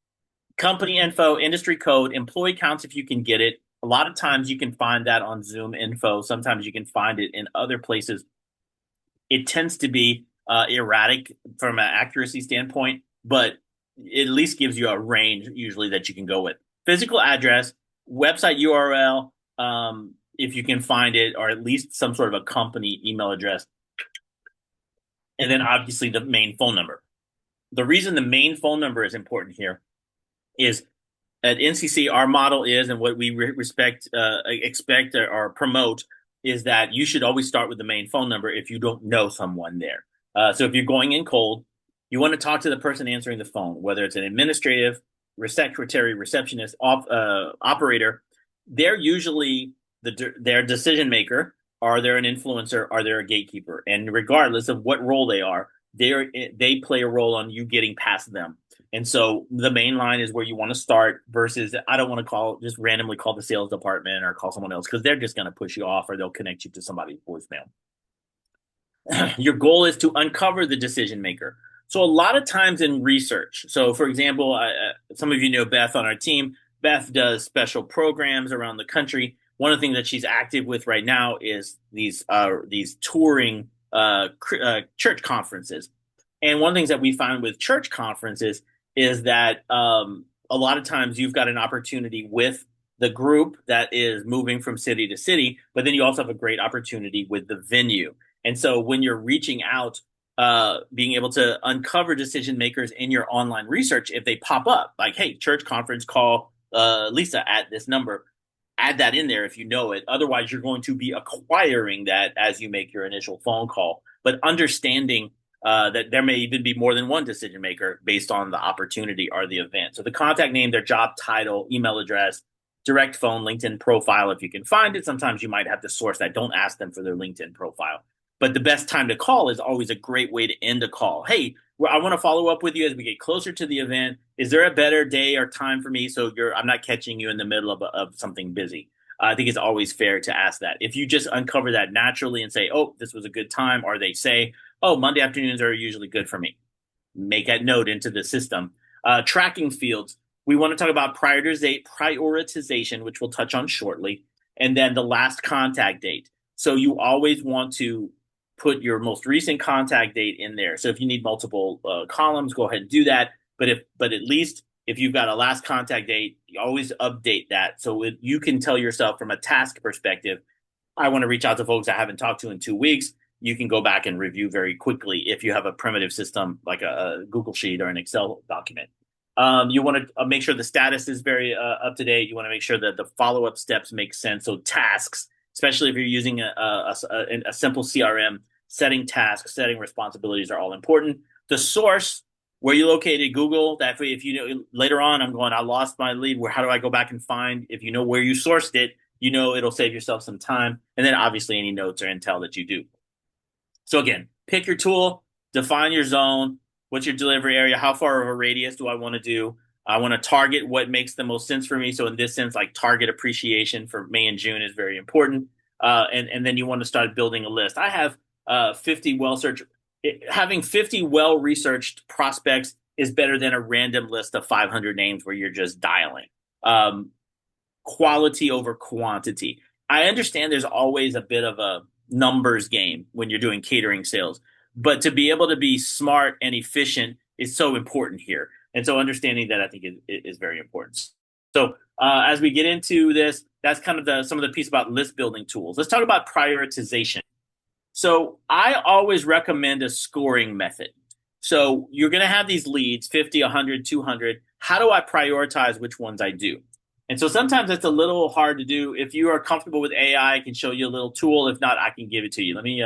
company info, industry code, employee counts if you can get it. A lot of times you can find that on Zoom info. Sometimes you can find it in other places. It tends to be erratic from an accuracy standpoint, but it at least gives you a range usually that you can go with. Physical address, website URL, if you can find it, or at least some sort of a company email address. And then obviously the main phone number. The reason the main phone number is important here is at NCC, our model is, and what we expect or promote is that you should always start with the main phone number if you don't know someone there. So if you're going in cold, you want to talk to the person answering the phone, whether it's an administrative, secretary, receptionist, operator. They're usually their decision maker. Are they an influencer? Are they a gatekeeper? And regardless of what role they are, they play a role on you getting past them. And so the main line is where you want to start versus I don't want to just randomly call the sales department or call someone else because they're just going to push you off or they'll connect you to somebody's voicemail. Your goal is to uncover the decision maker. So a lot of times in research, so for example, some of you know Beth on our team. Beth does special programs around the country. One of the things that she's active with right now is these touring church conferences. And one of the things that we find with church conferences is that a lot of times you've got an opportunity with the group that is moving from city to city, but then you also have a great opportunity with the venue. And so when you're reaching out, being able to uncover decision makers in your online research, if they pop up, like, hey, church conference, call Lisa at this number, add that in there if you know it. Otherwise, you're going to be acquiring that as you make your initial phone call. But understanding that there may even be more than one decision maker based on the opportunity or the event. So the contact name, their job title, email address, direct phone, LinkedIn profile, if you can find it. Sometimes you might have to source that. Don't ask them for their LinkedIn profile. But the best time to call is always a great way to end a call. Hey, I want to follow up with you as we get closer to the event. Is there a better day or time for me so I'm not catching you in the middle of something busy? I think it's always fair to ask that. If you just uncover that naturally and say, oh, this was a good time, or they say, oh, Monday afternoons are usually good for me. Make that note into the system. Tracking fields. We want to talk about prioritization, which we'll touch on shortly, and then the last contact date. So you always want to put your most recent contact date in there. So if you need multiple columns, go ahead and do that. But at least if you've got a last contact date, you always update that. So you can tell yourself from a task perspective, I want to reach out to folks I haven't talked to in 2 weeks. You can go back and review very quickly if you have a primitive system like a Google Sheet or an Excel document. You want to make sure the status is very up to date. You want to make sure that the follow-up steps make sense. So tasks, especially if you're using a simple CRM, setting tasks, setting responsibilities are all important. The source, where you located, Google. That way, if you know later on, I'm going, I lost my lead. Where how do I go back and find? If you know where you sourced it, you know it'll save yourself some time. And then obviously any notes or intel that you do. So again, pick your tool, define your zone, what's your delivery area, how far of a radius do I want to do? I want to target what makes the most sense for me. So in this sense, like target appreciation for May and June is very important. And then you want to start building a list. I have 50 well searched. Having 50 well researched prospects is better than a random list of 500 names where you're just dialing. Um, Quality over quantity. I understand there's always a bit of a numbers game when you're doing catering sales, but to be able to be smart and efficient is so important here. And so understanding that I think is very important. So as we get into this, that's kind of some of the piece about list building tools. Let's talk about prioritization. So I always recommend a scoring method. So you're going to have these leads, 50, 100, 200. How do I prioritize which ones I do? And so sometimes it's a little hard to do. If you are comfortable with AI, I can show you a little tool. If not, I can give it to you. Let me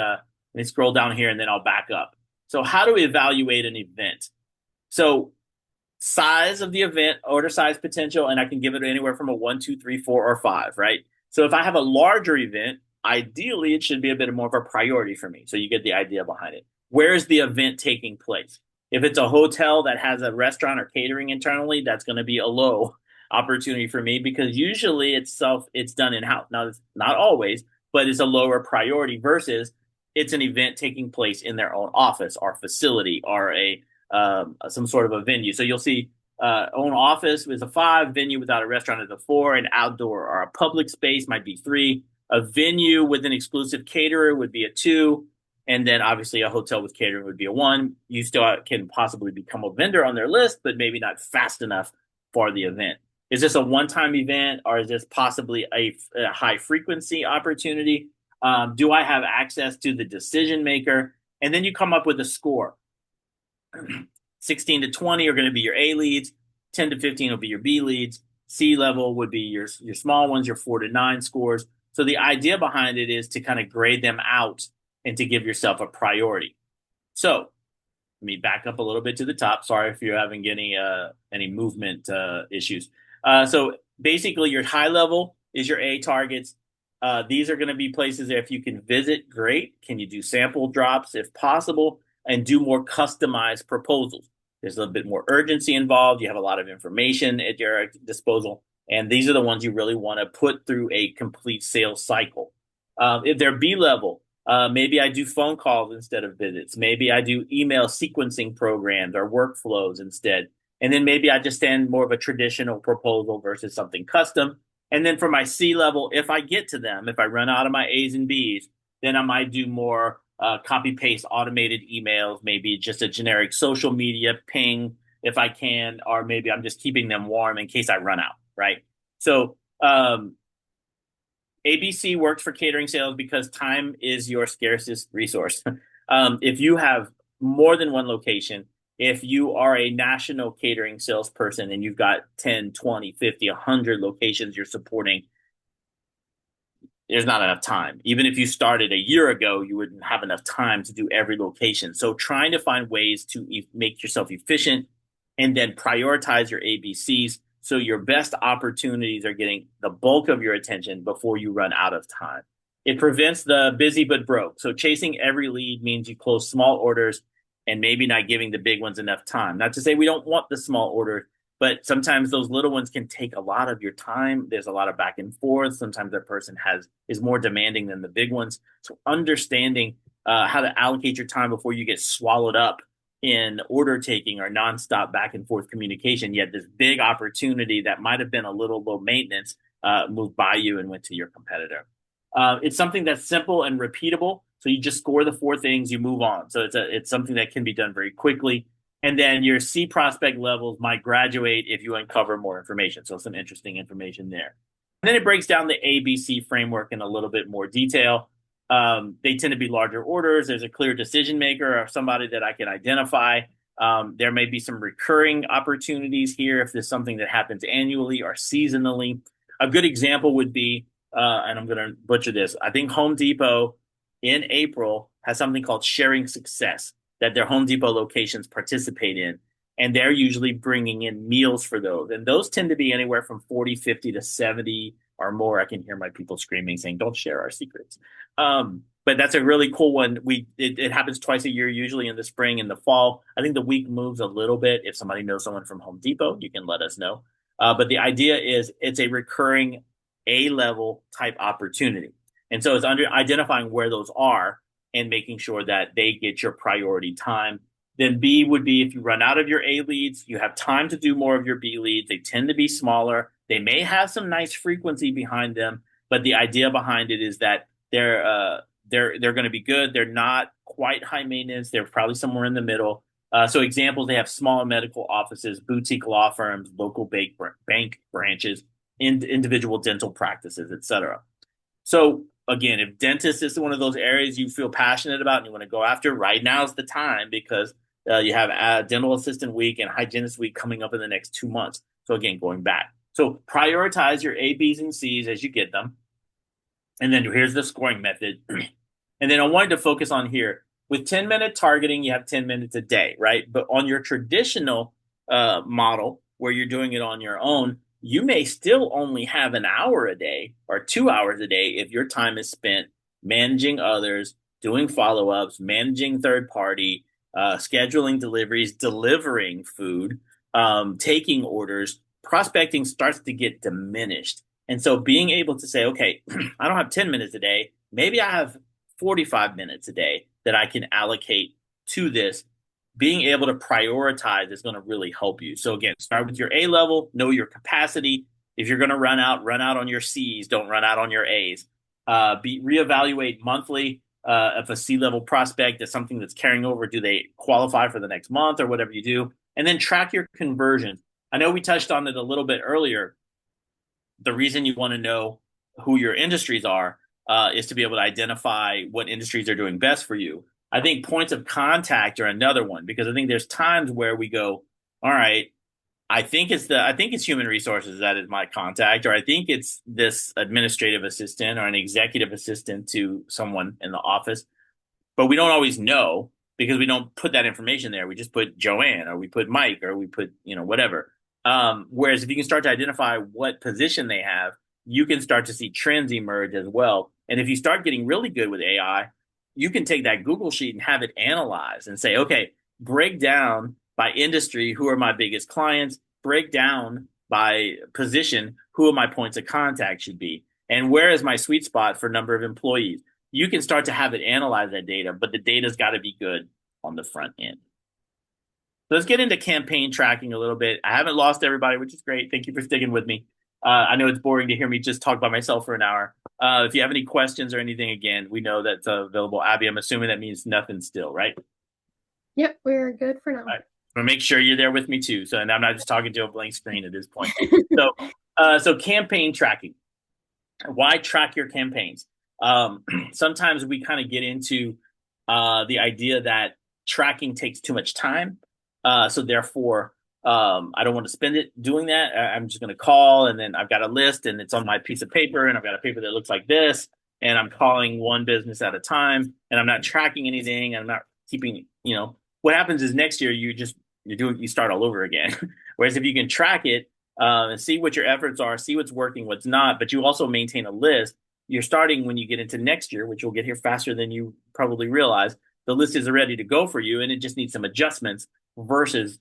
scroll down here and then I'll back up. So how do we evaluate an event? So size of the event, order size potential, and I can give it anywhere from a 1, 2, 3, 4, or 5, right? So if I have a larger event, ideally it should be a bit more of a priority for me. So you get the idea behind it. Where is the event taking place? If it's a hotel that has a restaurant or catering internally, that's going to be a low opportunity for me because usually it's done in-house. Now, it's not always, but it's a lower priority versus it's an event taking place in their own office or facility or some sort of a venue. So you'll see own office is a 5, venue without a restaurant is a 4, an outdoor or a public space might be 3, a venue with an exclusive caterer would be a 2, and then obviously a hotel with catering would be a 1. You still can possibly become a vendor on their list, but maybe not fast enough for the event. Is this a one-time event or is this possibly a high frequency opportunity? Do I have access to the decision maker? And then you come up with a score. 16 to 20 are going to be your A leads. 10 to 15 will be your B leads. C level would be your small ones, your 4 to 9 scores. So the idea behind it is to kind of grade them out and to give yourself a priority. So let me back up a little bit to the top. Sorry if you're having any movement issues. So basically your high level is your A targets. These are going to be places that if you can visit, great. Can you do sample drops if possible and do more customized proposals? There's a little bit more urgency involved. You have a lot of information at your disposal. And these are the ones you really want to put through a complete sales cycle. If they're B level, maybe I do phone calls instead of visits. Maybe I do email sequencing programs or workflows instead. And then maybe I just send more of a traditional proposal versus something custom. And then for my C level, if I get to them, if I run out of my A's and B's, then I might do more copy paste automated emails, maybe just a generic social media ping if I can, or maybe I'm just keeping them warm in case I run out, right? So ABC works for catering sales because time is your scarcest resource. If you have more than one location, if you are a national catering salesperson and you've got 10, 20, 50, 100 locations you're supporting, there's not enough time. Even if you started a year ago, you wouldn't have enough time to do every location. So trying to find ways to make yourself efficient and then prioritize your ABCs so your best opportunities are getting the bulk of your attention before you run out of time. It prevents the busy but broke. So chasing every lead means you close small orders and maybe not giving the big ones enough time. Not to say we don't want the small orders, but sometimes those little ones can take a lot of your time. There's a lot of back and forth. Sometimes that person is more demanding than the big ones. So understanding how to allocate your time before you get swallowed up in order taking or nonstop back and forth communication, yet this big opportunity that might have been a little low maintenance moved by you and went to your competitor. It's something that's simple and repeatable. So you just score the 4 things, you move on. So it's something that can be done very quickly. And then your C prospect levels might graduate if you uncover more information. So some interesting information there. And then it breaks down the ABC framework in a little bit more detail. They tend to be larger orders. There's a clear decision maker or somebody that I can identify. There may be some recurring opportunities here if there's something that happens annually or seasonally. A good example would be, and I'm going to butcher this, I think Home Depot in April has something called sharing success that their Home Depot locations participate in. And they're usually bringing in meals for those. And those tend to be anywhere from 40, 50 to 70 or more. I can hear my people screaming saying, don't share our secrets. But that's a really cool one. It happens twice a year, usually in the spring and the fall. I think the week moves a little bit. If somebody knows someone from Home Depot, you can let us know. But the idea is it's a recurring A-level type opportunity. And so it's under identifying where those are and making sure that they get your priority time. Then B would be if you run out of your A leads, you have time to do more of your B leads. They tend to be smaller. They may have some nice frequency behind them, but the idea behind it is that they're going to be good. They're not quite high maintenance. They're probably somewhere in the middle. So examples, they have small medical offices, boutique law firms, local bank branches, individual dental practices, etc. So again, if dentist is one of those areas you feel passionate about and you want to go after, right now is the time because you have a dental assistant week and hygienist week coming up in the next 2 months. So again, going back. So prioritize your A, B's, and C's as you get them. And then here's the scoring method. And then I wanted to focus on here. With 10-minute targeting, you have 10 minutes a day, right? But on your traditional model, where you're doing it on your own, you may still only have an hour a day or 2 hours a day if your time is spent managing others, doing follow-ups, managing third party, scheduling deliveries, delivering food, taking orders. Prospecting starts to get diminished. And so being able to say, okay, I don't have 10 minutes a day. Maybe I have 45 minutes a day that I can allocate to this. Being able to prioritize is going to really help you. So again, start with your A level, know your capacity. If you're going to run out on your C's, don't run out on your A's. Reevaluate monthly. If a C-level prospect is something that's carrying over, do they qualify for the next month or whatever you do? And then track your conversions. I know we touched on it a little bit earlier. The reason you want to know who your industries are is to be able to identify what industries are doing best for you. I think points of contact are another one because I think there's times where we go, all right, I think it's human resources that is my contact, or I think it's this administrative assistant or an executive assistant to someone in the office, but we don't always know because we don't put that information there. We just put Joanne or we put Mike or we put, whatever. Whereas if you can start to identify what position they have, you can start to see trends emerge as well. And if you start getting really good with AI, you can take that Google sheet and have it analyze and say, okay, break down by industry, who are my biggest clients, break down by position, who are my points of contact should be, and where is my sweet spot for number of employees. You can start to have it analyze that data, but the data's got to be good on the front end. So let's get into campaign tracking a little bit. I haven't lost everybody, which is great. Thank you for sticking with me. I know it's boring to hear me just talk by myself for an hour. If you have any questions or anything, again, we know that's available. Abby, I'm assuming that means nothing still, right? Yep, we're good for now. All right. I'm gonna make sure you're there with me too. So, and I'm not just talking to a blank screen at this point. So campaign tracking. Why track your campaigns? Sometimes we kind of get into the idea that tracking takes too much time. So therefore, I don't want to spend it doing that. I'm just going to call, and then I've got a list, and it's on my piece of paper, and I've got a paper that looks like this, and I'm calling one business at a time, and I'm not tracking anything. I'm not keeping, what happens is next year you start all over again. Whereas if you can track it and see what your efforts are, see what's working, what's not, but you also maintain a list. You're starting when you get into next year, which you'll get here faster than you probably realize. The list is ready to go for you, and it just needs some adjustments versus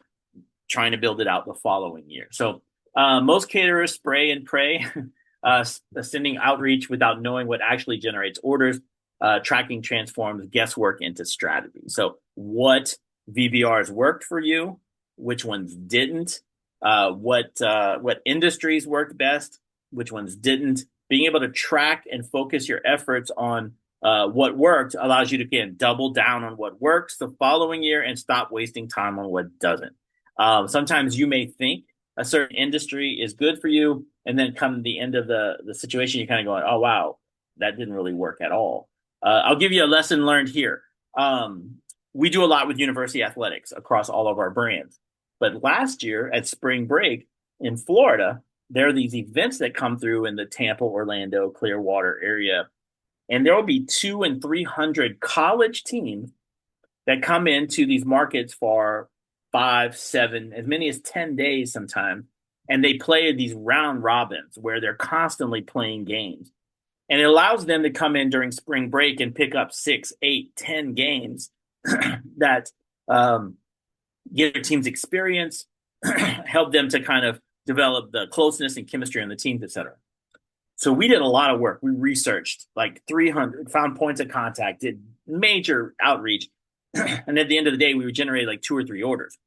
trying to build it out the following year. So most caterers spray and pray, sending outreach without knowing what actually generates orders. Tracking transforms guesswork into strategy. So what VBRs worked for you, which ones didn't, what industries worked best, which ones didn't. Being able to track and focus your efforts on what worked allows you to, again, double down on what works the following year and stop wasting time on what doesn't. Sometimes you may think a certain industry is good for you, and then come to the end of the situation, you're kind of going, oh, wow, that didn't really work at all. I'll give you a lesson learned here. We do a lot with university athletics across all of our brands. But last year at spring break in Florida, there are these events that come through in the Tampa, Orlando, Clearwater area. And there will be 200 and 300 college teams that come into these markets for 5, 7, as many as 10 days sometimes. And they play these round robins where they're constantly playing games. And it allows them to come in during spring break and pick up 6, 8, 10 games that give their teams experience, help them to kind of develop the closeness and chemistry on the teams, et cetera. So we did a lot of work. We researched like 300, found points of contact, did major outreach. And at the end of the day, we would generate like 2 or 3 orders.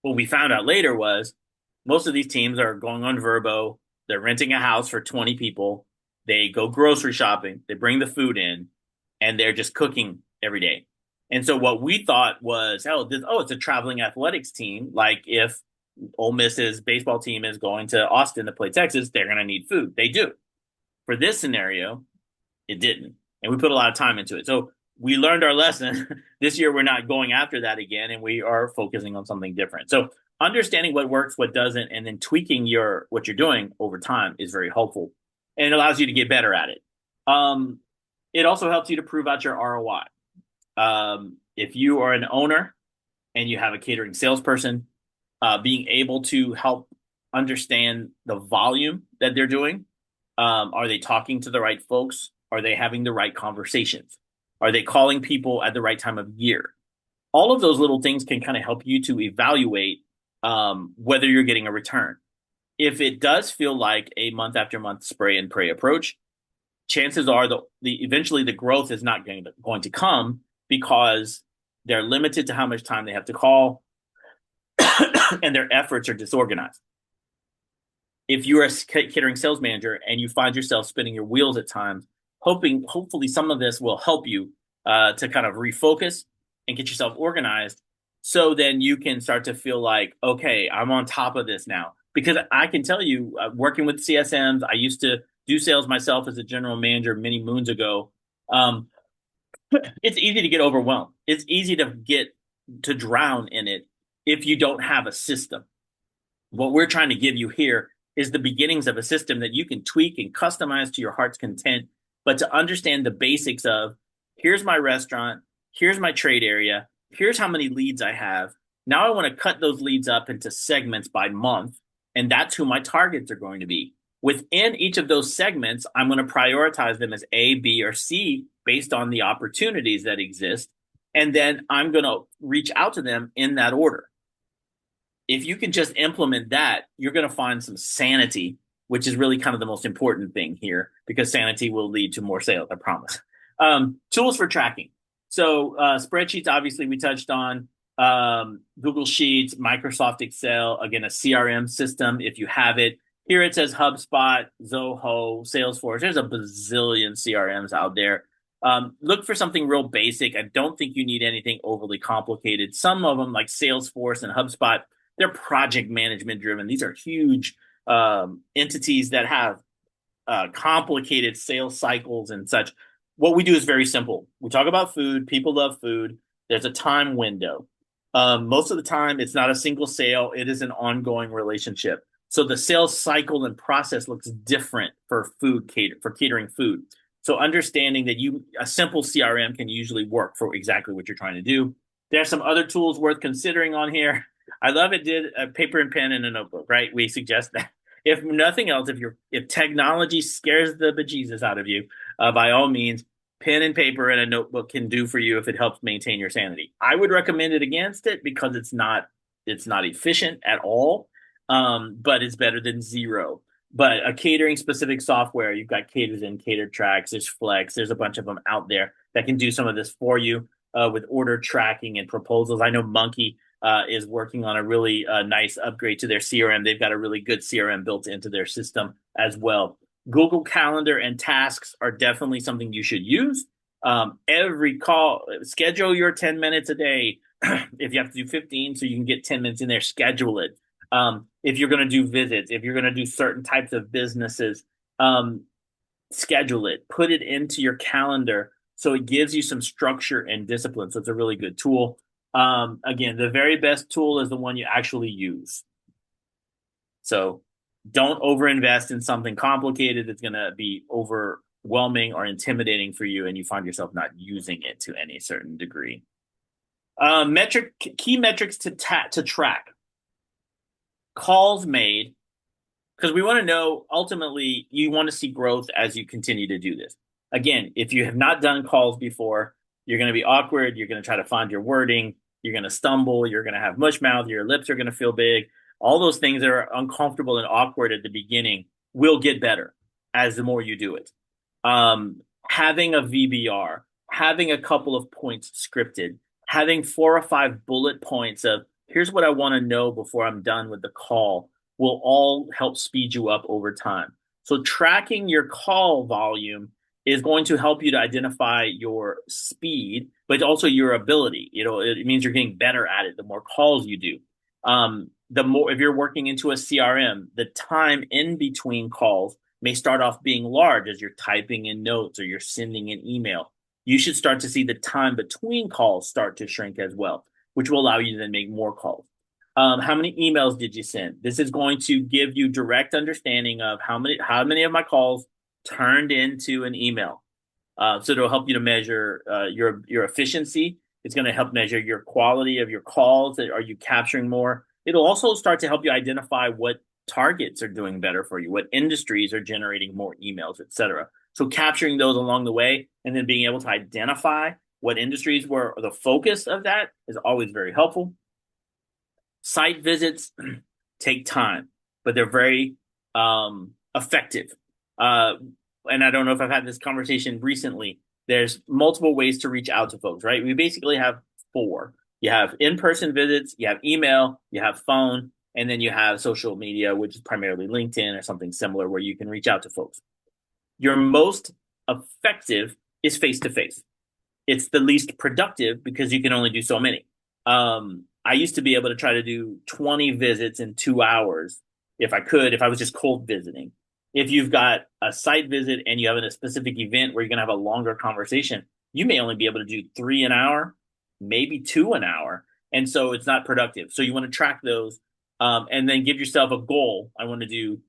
What we found out later was most of these teams are going on Verbo. They're renting a house for 20 people. They go grocery shopping. They bring the food in, and they're just cooking every day. And so what we thought was, it's a traveling athletics team. Like if Ole Miss's baseball team is going to Austin to play Texas, they're going to need food. They do. For this scenario, it didn't. And we put a lot of time into it. So we learned our lesson. This year, we're not going after that again, and we are focusing on something different. So understanding what works, what doesn't, and then tweaking what you're doing over time is very helpful. And it allows you to get better at it. It also helps you to prove out your ROI. If you are an owner and you have a catering salesperson, being able to help understand the volume that they're doing. Are they talking to the right folks? Are they having the right conversations? Are they calling people at the right time of year? All of those little things can kind of help you to evaluate whether you're getting a return. If it does feel like a month after month spray and pray approach, chances are eventually the growth is not going to come because they're limited to how much time they have to call and their efforts are disorganized. If you're a catering sales manager and you find yourself spinning your wheels at times, hopefully some of this will help you to kind of refocus and get yourself organized. So then you can start to feel like, okay, I'm on top of this now. Because I can tell you, working with CSMs, I used to do sales myself as a general manager many moons ago. It's easy to get overwhelmed. It's easy to drown in it if you don't have a system. What we're trying to give you here is the beginnings of a system that you can tweak and customize to your heart's content, but to understand the basics of here's my restaurant, here's my trade area, here's how many leads I have. Now I want to cut those leads up into segments by month, and that's who my targets are going to be. Within each of those segments, I'm going to prioritize them as A, B, or C based on the opportunities that exist. And then I'm going to reach out to them in that order. If you can just implement that, you're going to find some sanity, which is really kind of the most important thing here, because sanity will lead to more sales, I promise. Tools for tracking. So spreadsheets, obviously, we touched on. Google Sheets, Microsoft Excel, again, a CRM system if you have it. Here it says HubSpot, Zoho, Salesforce. There's a bazillion CRMs out there. Look for something real basic. I don't think you need anything overly complicated. Some of them, like Salesforce and HubSpot, they're project management driven. These are huge entities that have complicated sales cycles and such. What we do is very simple. We talk about food. People love food. There's a time window. Most of the time, it's not a single sale. It is an ongoing relationship. So the sales cycle and process looks different for catering food. So understanding that a simple CRM can usually work for exactly what you're trying to do. There's some other tools worth considering on here. I love it. Did a paper and pen and a notebook, right? We suggest that. If nothing else, if technology scares the bejesus out of you, by all means, pen and paper and a notebook can do for you if it helps maintain your sanity. I would recommend it against it because it's not efficient at all, but it's better than zero. But a catering specific software, you've got Caters and Cater Tracks, there's Flex, there's a bunch of them out there that can do some of this for you with order tracking and proposals. I know Monkey is working on a really nice upgrade to their CRM. They've got a really good CRM built into their system as well. Google Calendar and tasks are definitely something you should use. Every call, schedule your 10 minutes a day. If you have to do 15, so you can get 10 minutes in there, schedule it. If you're going to do visits, if you're going to do certain types of businesses, schedule it, put it into your calendar so it gives you some structure and discipline. So it's a really good tool. Again, the very best tool is the one you actually use. So don't overinvest in something complicated that's going to be overwhelming or intimidating for you, and you find yourself not using it to any certain degree. Key metrics to track: calls made, because we want to know, ultimately you want to see growth as you continue to do this. Again, if you have not done calls before, you're going to be awkward. You're going to try to find your wording. You're going to stumble. You're going to have mush mouth. Your lips are going to feel big. All those things that are uncomfortable and awkward at the beginning will get better as the more you do it. Having a VBR, having a couple of points scripted, having 4 or 5 bullet points of here's what I want to know before I'm done with the call will all help speed you up over time. So tracking your call volume is going to help you to identify your speed, but also your ability. It means you're getting better at it the more calls you do. The more, if you're working into a CRM, the time in between calls may start off being large as you're typing in notes or you're sending an email. You should start to see the time between calls start to shrink as well, which will allow you to then make more calls. How many emails did you send? This is going to give you direct understanding of how many of my calls turned into an email. So it'll help you to measure your efficiency. It's going to help measure your quality of your calls. Are you capturing more? It'll also start to help you identify what targets are doing better for you, what industries are generating more emails, et cetera. So capturing those along the way and then being able to identify what industries were the focus of that is always very helpful. Site visits take time, but they're very effective. And I don't know if I've had this conversation recently. There's multiple ways to reach out to folks, right? We basically have 4. You have in-person visits, you have email, you have phone, and then you have social media, which is primarily LinkedIn or something similar where you can reach out to folks. Your most effective is face-to-face. It's the least productive because you can only do so many. I used to be able to try to do 20 visits in 2 hours if I was just cold visiting. If you've got a site visit and you have a specific event where you're going to have a longer conversation, you may only be able to do 3 an hour, maybe 2 an hour. And so it's not productive. So you want to track those and then give yourself a goal. I want to do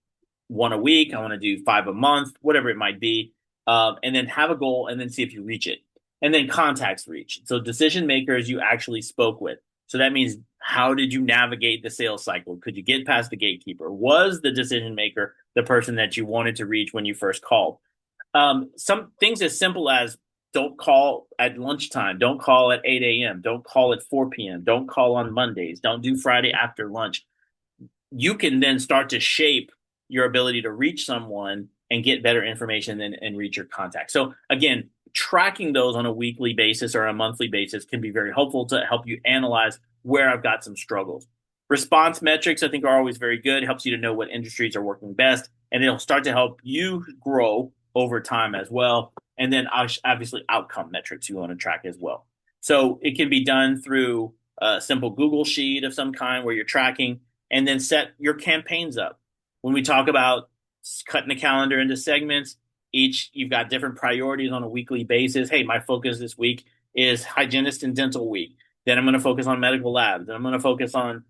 1 a week. I want to do 5 a month, whatever it might be. And then have a goal and then see if you reach it. And then contacts reach. So decision makers you actually spoke with. So that means, how did you navigate the sales cycle? Could you get past the gatekeeper? Was the decision maker the person that you wanted to reach when you first called? Some things as simple as don't call at lunchtime. Don't call at 8 a.m. Don't call at 4 p.m. Don't call on Mondays. Don't do Friday after lunch. You can then start to shape your ability to reach someone and get better information and reach your contact. So again, tracking those on a weekly basis or a monthly basis can be very helpful to help you analyze where I've got some struggles. Response metrics, I think, are always very good. It helps you to know what industries are working best, and it'll start to help you grow over time as well. And then obviously outcome metrics you want to track as well. So it can be done through a simple Google sheet of some kind where you're tracking, and then set your campaigns up. When we talk about cutting the calendar into segments, you've got different priorities on a weekly basis. Hey, my focus this week is hygienist and dental week. Then I'm going to focus on medical labs. Then I'm going to focus on,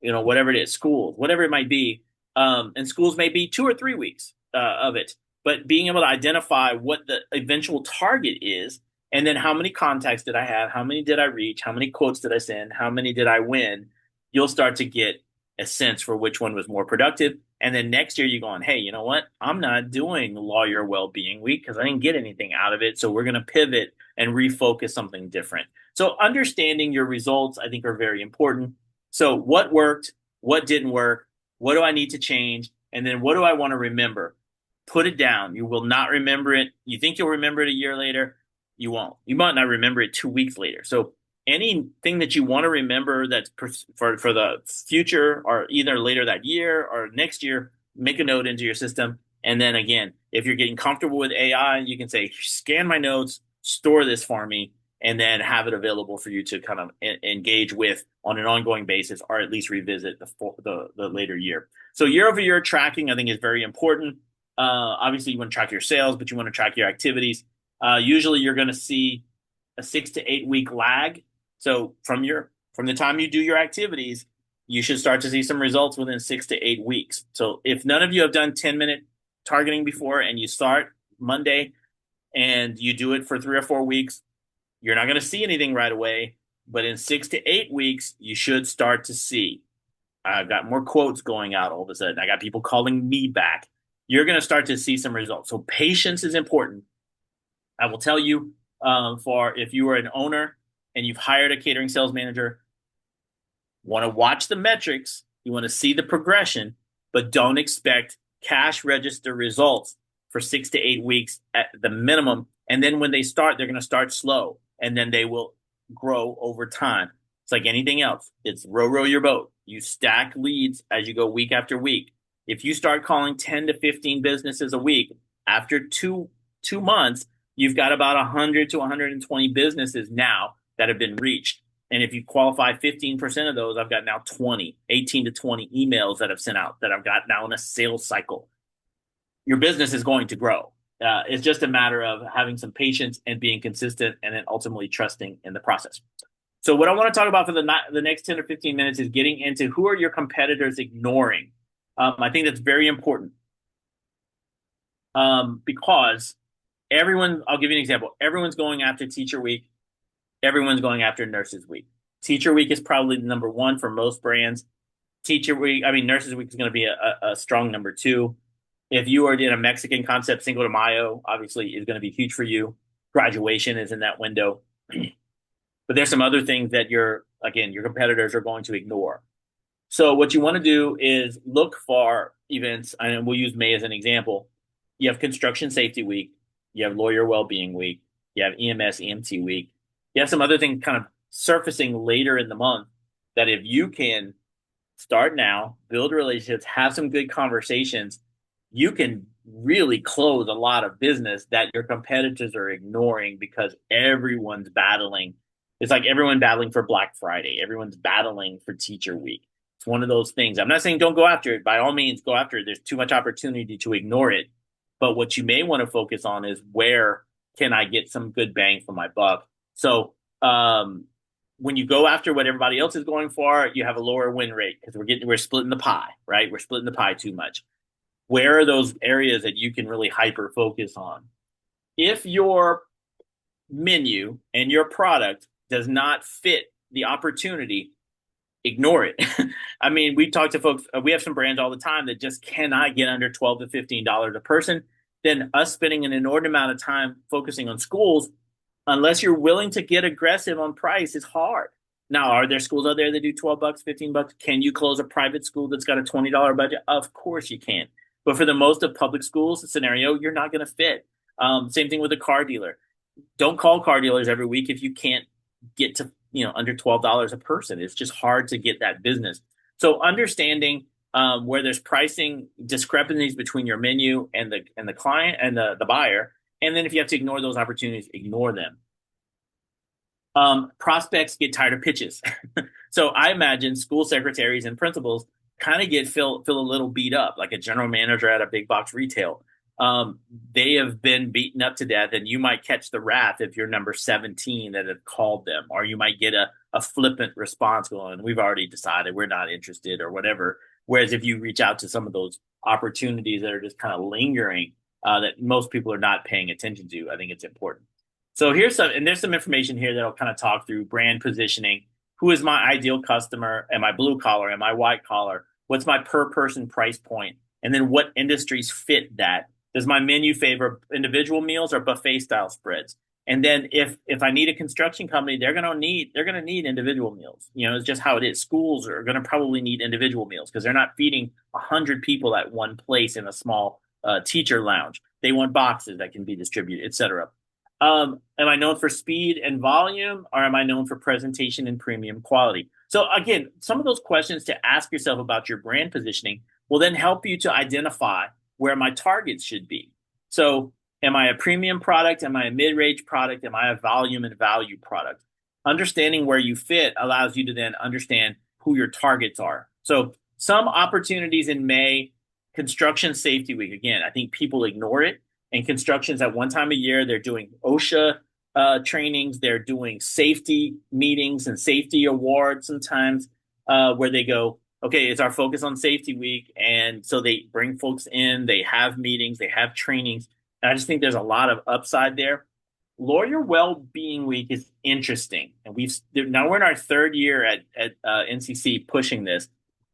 whatever it is, schools, whatever it might be. And schools may be 2 or 3 weeks of it. But being able to identify what the eventual target is, and then how many contacts did I have? How many did I reach? How many quotes did I send? How many did I win? You'll start to get a sense for which one was more productive. And then next year you're going, hey, you know what? I'm not doing Lawyer Wellbeing Week because I didn't get anything out of it. So we're going to pivot and refocus something different. So understanding your results, I think, are very important. So what worked? What didn't work? What do I need to change? And then what do I want to remember? Put it down. You will not remember it. You think you'll remember it a year later. You won't. You might not remember it 2 weeks later. So anything that you want to remember that's for the future, or either later that year or next year, make a note into your system. And then again, if you're getting comfortable with AI, you can say, scan my notes, store this for me, and then have it available for you to kind of engage with on an ongoing basis, or at least revisit the later year. So year over year tracking, I think, is very important. Obviously, you want to track your sales, but you want to track your activities. Usually you're going to see a 6 to 8 week lag. So from the time you do your activities, you should start to see some results within 6 to 8 weeks. So if none of you have done 10-minute targeting before and you start Monday, and you do it for 3 or 4 weeks, you're not going to see anything right away. But in 6 to 8 weeks, you should start to see. I've got more quotes going out all of a sudden. I got people calling me back. You're going to start to see some results. So patience is important. I will tell you, for if you are an owner and you've hired a catering sales manager, want to watch the metrics, you want to see the progression, but don't expect cash register results for 6 to 8 weeks at the minimum. And then when they start, they're going to start slow, and then they will grow over time. It's like anything else. It's row your boat. You stack leads as you go week after week. If you start calling 10 to 15 businesses a week, after two months, you've got about 100 to 120 businesses now that have been reached. And if you qualify 15% of those, I've got now 18 to 20 emails that I've sent out that I've got now in a sales cycle. Your business is going to grow. It's just a matter of having some patience and being consistent, and then ultimately trusting in the process. So what I want to talk about for the next 10 or 15 minutes is getting into who are your competitors ignoring. I think that's very important, because I'll give you an example. Everyone's going after Teacher Week. Everyone's going after Nurses Week. Teacher Week is probably the number one for most brands. Nurses Week is going to be a strong number two. If you are in a Mexican concept, Cinco de Mayo obviously is going to be huge for you. Graduation is in that window. But there's some other things that your competitors are going to ignore. So what you want to do is look for events, and we'll use May as an example. You have Construction Safety Week. You have Lawyer Wellbeing Week. You have EMS EMT Week. You have some other things kind of surfacing later in the month that if you can start now, build relationships, have some good conversations, you can really close a lot of business that your competitors are ignoring because everyone's battling. It's like everyone battling for Black Friday. Everyone's battling for Teacher Week. It's one of those things. I'm not saying don't go after it. By all means, go after it. There's too much opportunity to ignore it. But what you may want to focus on is where can I get some good bang for my buck? So when you go after what everybody else is going for, you have a lower win rate because we're splitting the pie, right? We're splitting the pie too much. Where are those areas that you can really hyper focus on? If your menu and your product does not fit the opportunity, ignore it. I mean, we talk to folks, we have some brands all the time that just cannot get under $12 to $15 a person. Then us spending an inordinate amount of time focusing on schools, unless you're willing to get aggressive on price, is hard. Now, are there schools out there that do $12, $15? Can you close a private school that's got a $20 budget? Of course you can. But for the most of public schools scenario, you're not going to fit. Same thing with a car dealer. Don't call car dealers every week if you can't get to under $12 a person. It's just hard to get that business. So understanding where there's pricing discrepancies between your menu and the client and the buyer, and then if you have to ignore those opportunities, ignore them. Prospects get tired of pitches. So I imagine school secretaries and principals kind of feel a little beat up, like a general manager at a big box retail. They have been beaten up to death, and you might catch the wrath if you're number 17 that have called them, or you might get a flippant response going, we've already decided we're not interested or whatever. Whereas if you reach out to some of those opportunities that are just kind of lingering, that most people are not paying attention to, I think it's important. So there's some information here that I'll kind of talk through: brand positioning. Who is my ideal customer? Am I blue collar? Am I white collar? What's my per person price point? And then what industries fit that? Does my menu favor individual meals or buffet style spreads? And then if I need a construction company, they're going to need individual meals. It's just how it is. Schools are going to probably need individual meals because they're not feeding 100 people at one place in a small teacher lounge. They want boxes that can be distributed, etc. Am I known for speed and volume, or am I known for presentation and premium quality? So again, some of those questions to ask yourself about your brand positioning will then help you to identify where my targets should be. So am I a premium product? Am I a mid-range product? Am I a volume and value product? Understanding where you fit allows you to then understand who your targets are. So some opportunities in May, Construction Safety Week. Again, I think people ignore it. And construction's at one time a year. They're doing OSHA trainings. They're doing safety meetings and safety awards sometimes where they go, okay, it's our focus on safety week. And so they bring folks in, they have meetings, they have trainings. And I just think there's a lot of upside there. Lawyer Well-Being Week is interesting, and now we're in our third year at NCC pushing this.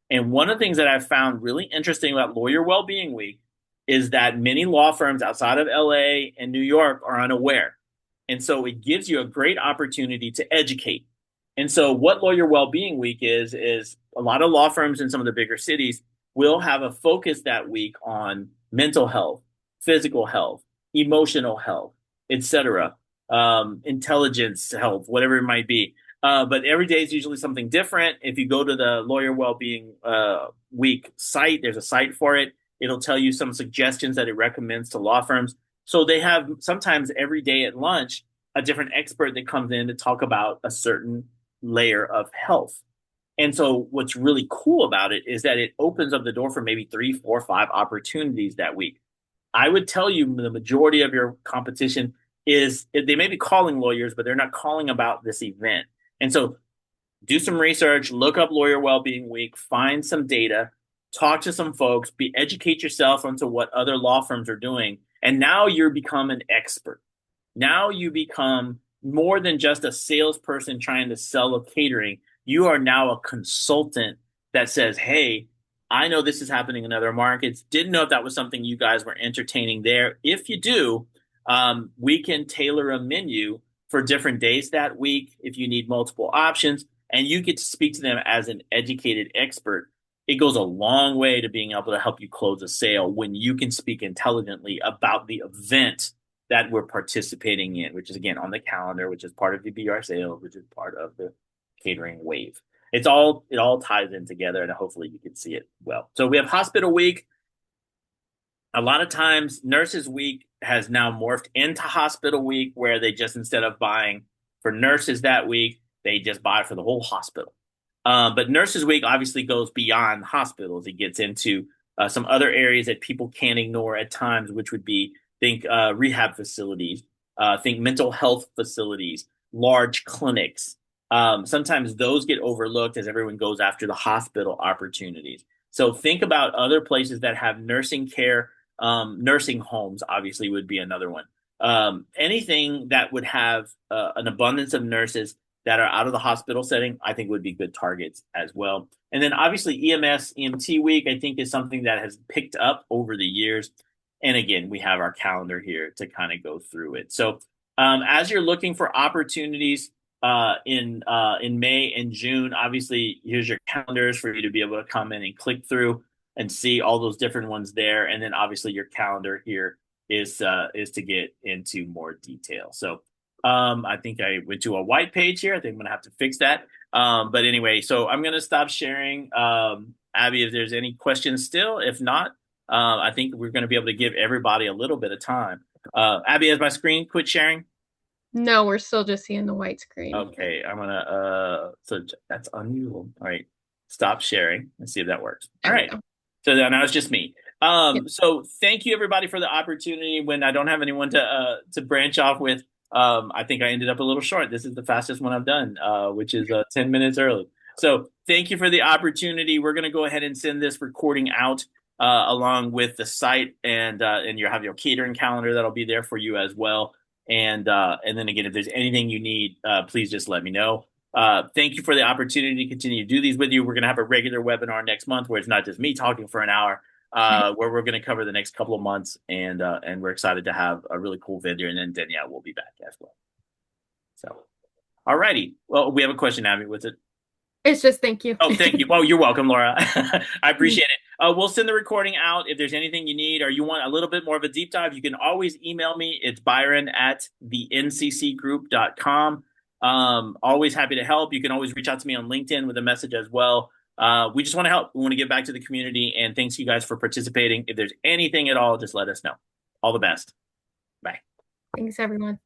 And one of the things that I've found really interesting about Lawyer Well-Being Week is that many law firms outside of LA and New York are unaware. And so it gives you a great opportunity to educate. And so what Lawyer Well-Being Week is a lot of law firms in some of the bigger cities will have a focus that week on mental health, physical health, emotional health, etc., intelligence health, whatever it might be. But every day is usually something different. If you go to the Lawyer Wellbeing Week site, there's a site for it. It'll tell you some suggestions that it recommends to law firms. So they have sometimes every day at lunch a different expert that comes in to talk about a certain layer of health. And so what's really cool about it is that it opens up the door for maybe three, four, five opportunities that week. I would tell you the majority of your competition is they may be calling lawyers, but they're not calling about this event. And so do some research, look up Lawyer Wellbeing Week, find some data, talk to some folks, educate yourself onto what other law firms are doing. And now you become an expert. Now you become more than just a salesperson trying to sell a catering. You are now a consultant that says, hey, I know this is happening in other markets. Didn't know if that was something you guys were entertaining there. If you do, we can tailor a menu for different days that week if you need multiple options, and you get to speak to them as an educated expert. It goes a long way to being able to help you close a sale when you can speak intelligently about the event that we're participating in, which is again on the calendar, which is part of the BR sales, which is part of the catering wave. It all ties in together, and hopefully you can see it well. So we have hospital week. A lot of times, nurses week has now morphed into hospital week, where they just instead of buying for nurses that week, they just buy for the whole hospital. But Nurses Week obviously goes beyond hospitals. It gets into some other areas that people can't ignore at times, which would be think rehab facilities, think mental health facilities, large clinics. Sometimes those get overlooked as everyone goes after the hospital opportunities. So think about other places that have nursing care. Nursing homes obviously would be another one. Anything that would have an abundance of nurses that are out of the hospital setting, I think would be good targets as well. And then obviously EMS, EMT week, I think is something that has picked up over the years. And again, we have our calendar here to kind of go through it. So as you're looking for opportunities in May and June, obviously here's your calendars for you to be able to come in and click through and see all those different ones there. And then obviously your calendar here is to get into more detail. So I think I went to a white page here. I think I'm gonna have to fix that. But anyway, so I'm gonna stop sharing. Abby, if there's any questions still, if not, I think we're gonna be able to give everybody a little bit of time. Abby, has my screen quit sharing? No, we're still just seeing the white screen. Okay, I'm gonna so that's unusual. All right, stop sharing and see if that works. All There we right. go. So now it's just me. Yep. So thank you everybody for the opportunity. When I don't have anyone to branch off with, I think I ended up a little short. This is the fastest one I've done, which is 10 minutes early. So thank you for the opportunity. We're gonna go ahead and send this recording out along with the site, and you have your catering calendar that'll be there for you as well. And then again, if there's anything you need, please just let me know. Thank you for the opportunity to continue to do these with you. We're going to have a regular webinar next month where it's not just me talking for an hour, where we're going to cover the next couple of months, and we're excited to have a really cool vendor, and then Danielle will be back as well. So, all righty. Well, we have a question, Abby. What's it? It's just thank you. Oh, thank you. Well, you're welcome, Laura. I appreciate it. We'll send the recording out. If there's anything you need or you want a little bit more of a deep dive, you can always email me. It's Byron at the nccgroup.com. Always happy to help. You can always reach out to me on LinkedIn with a message as well. We just want to help. We want to give back to the community, and thanks you guys for participating. If there's anything at all, just let us know. All the best. Bye. Thanks, everyone.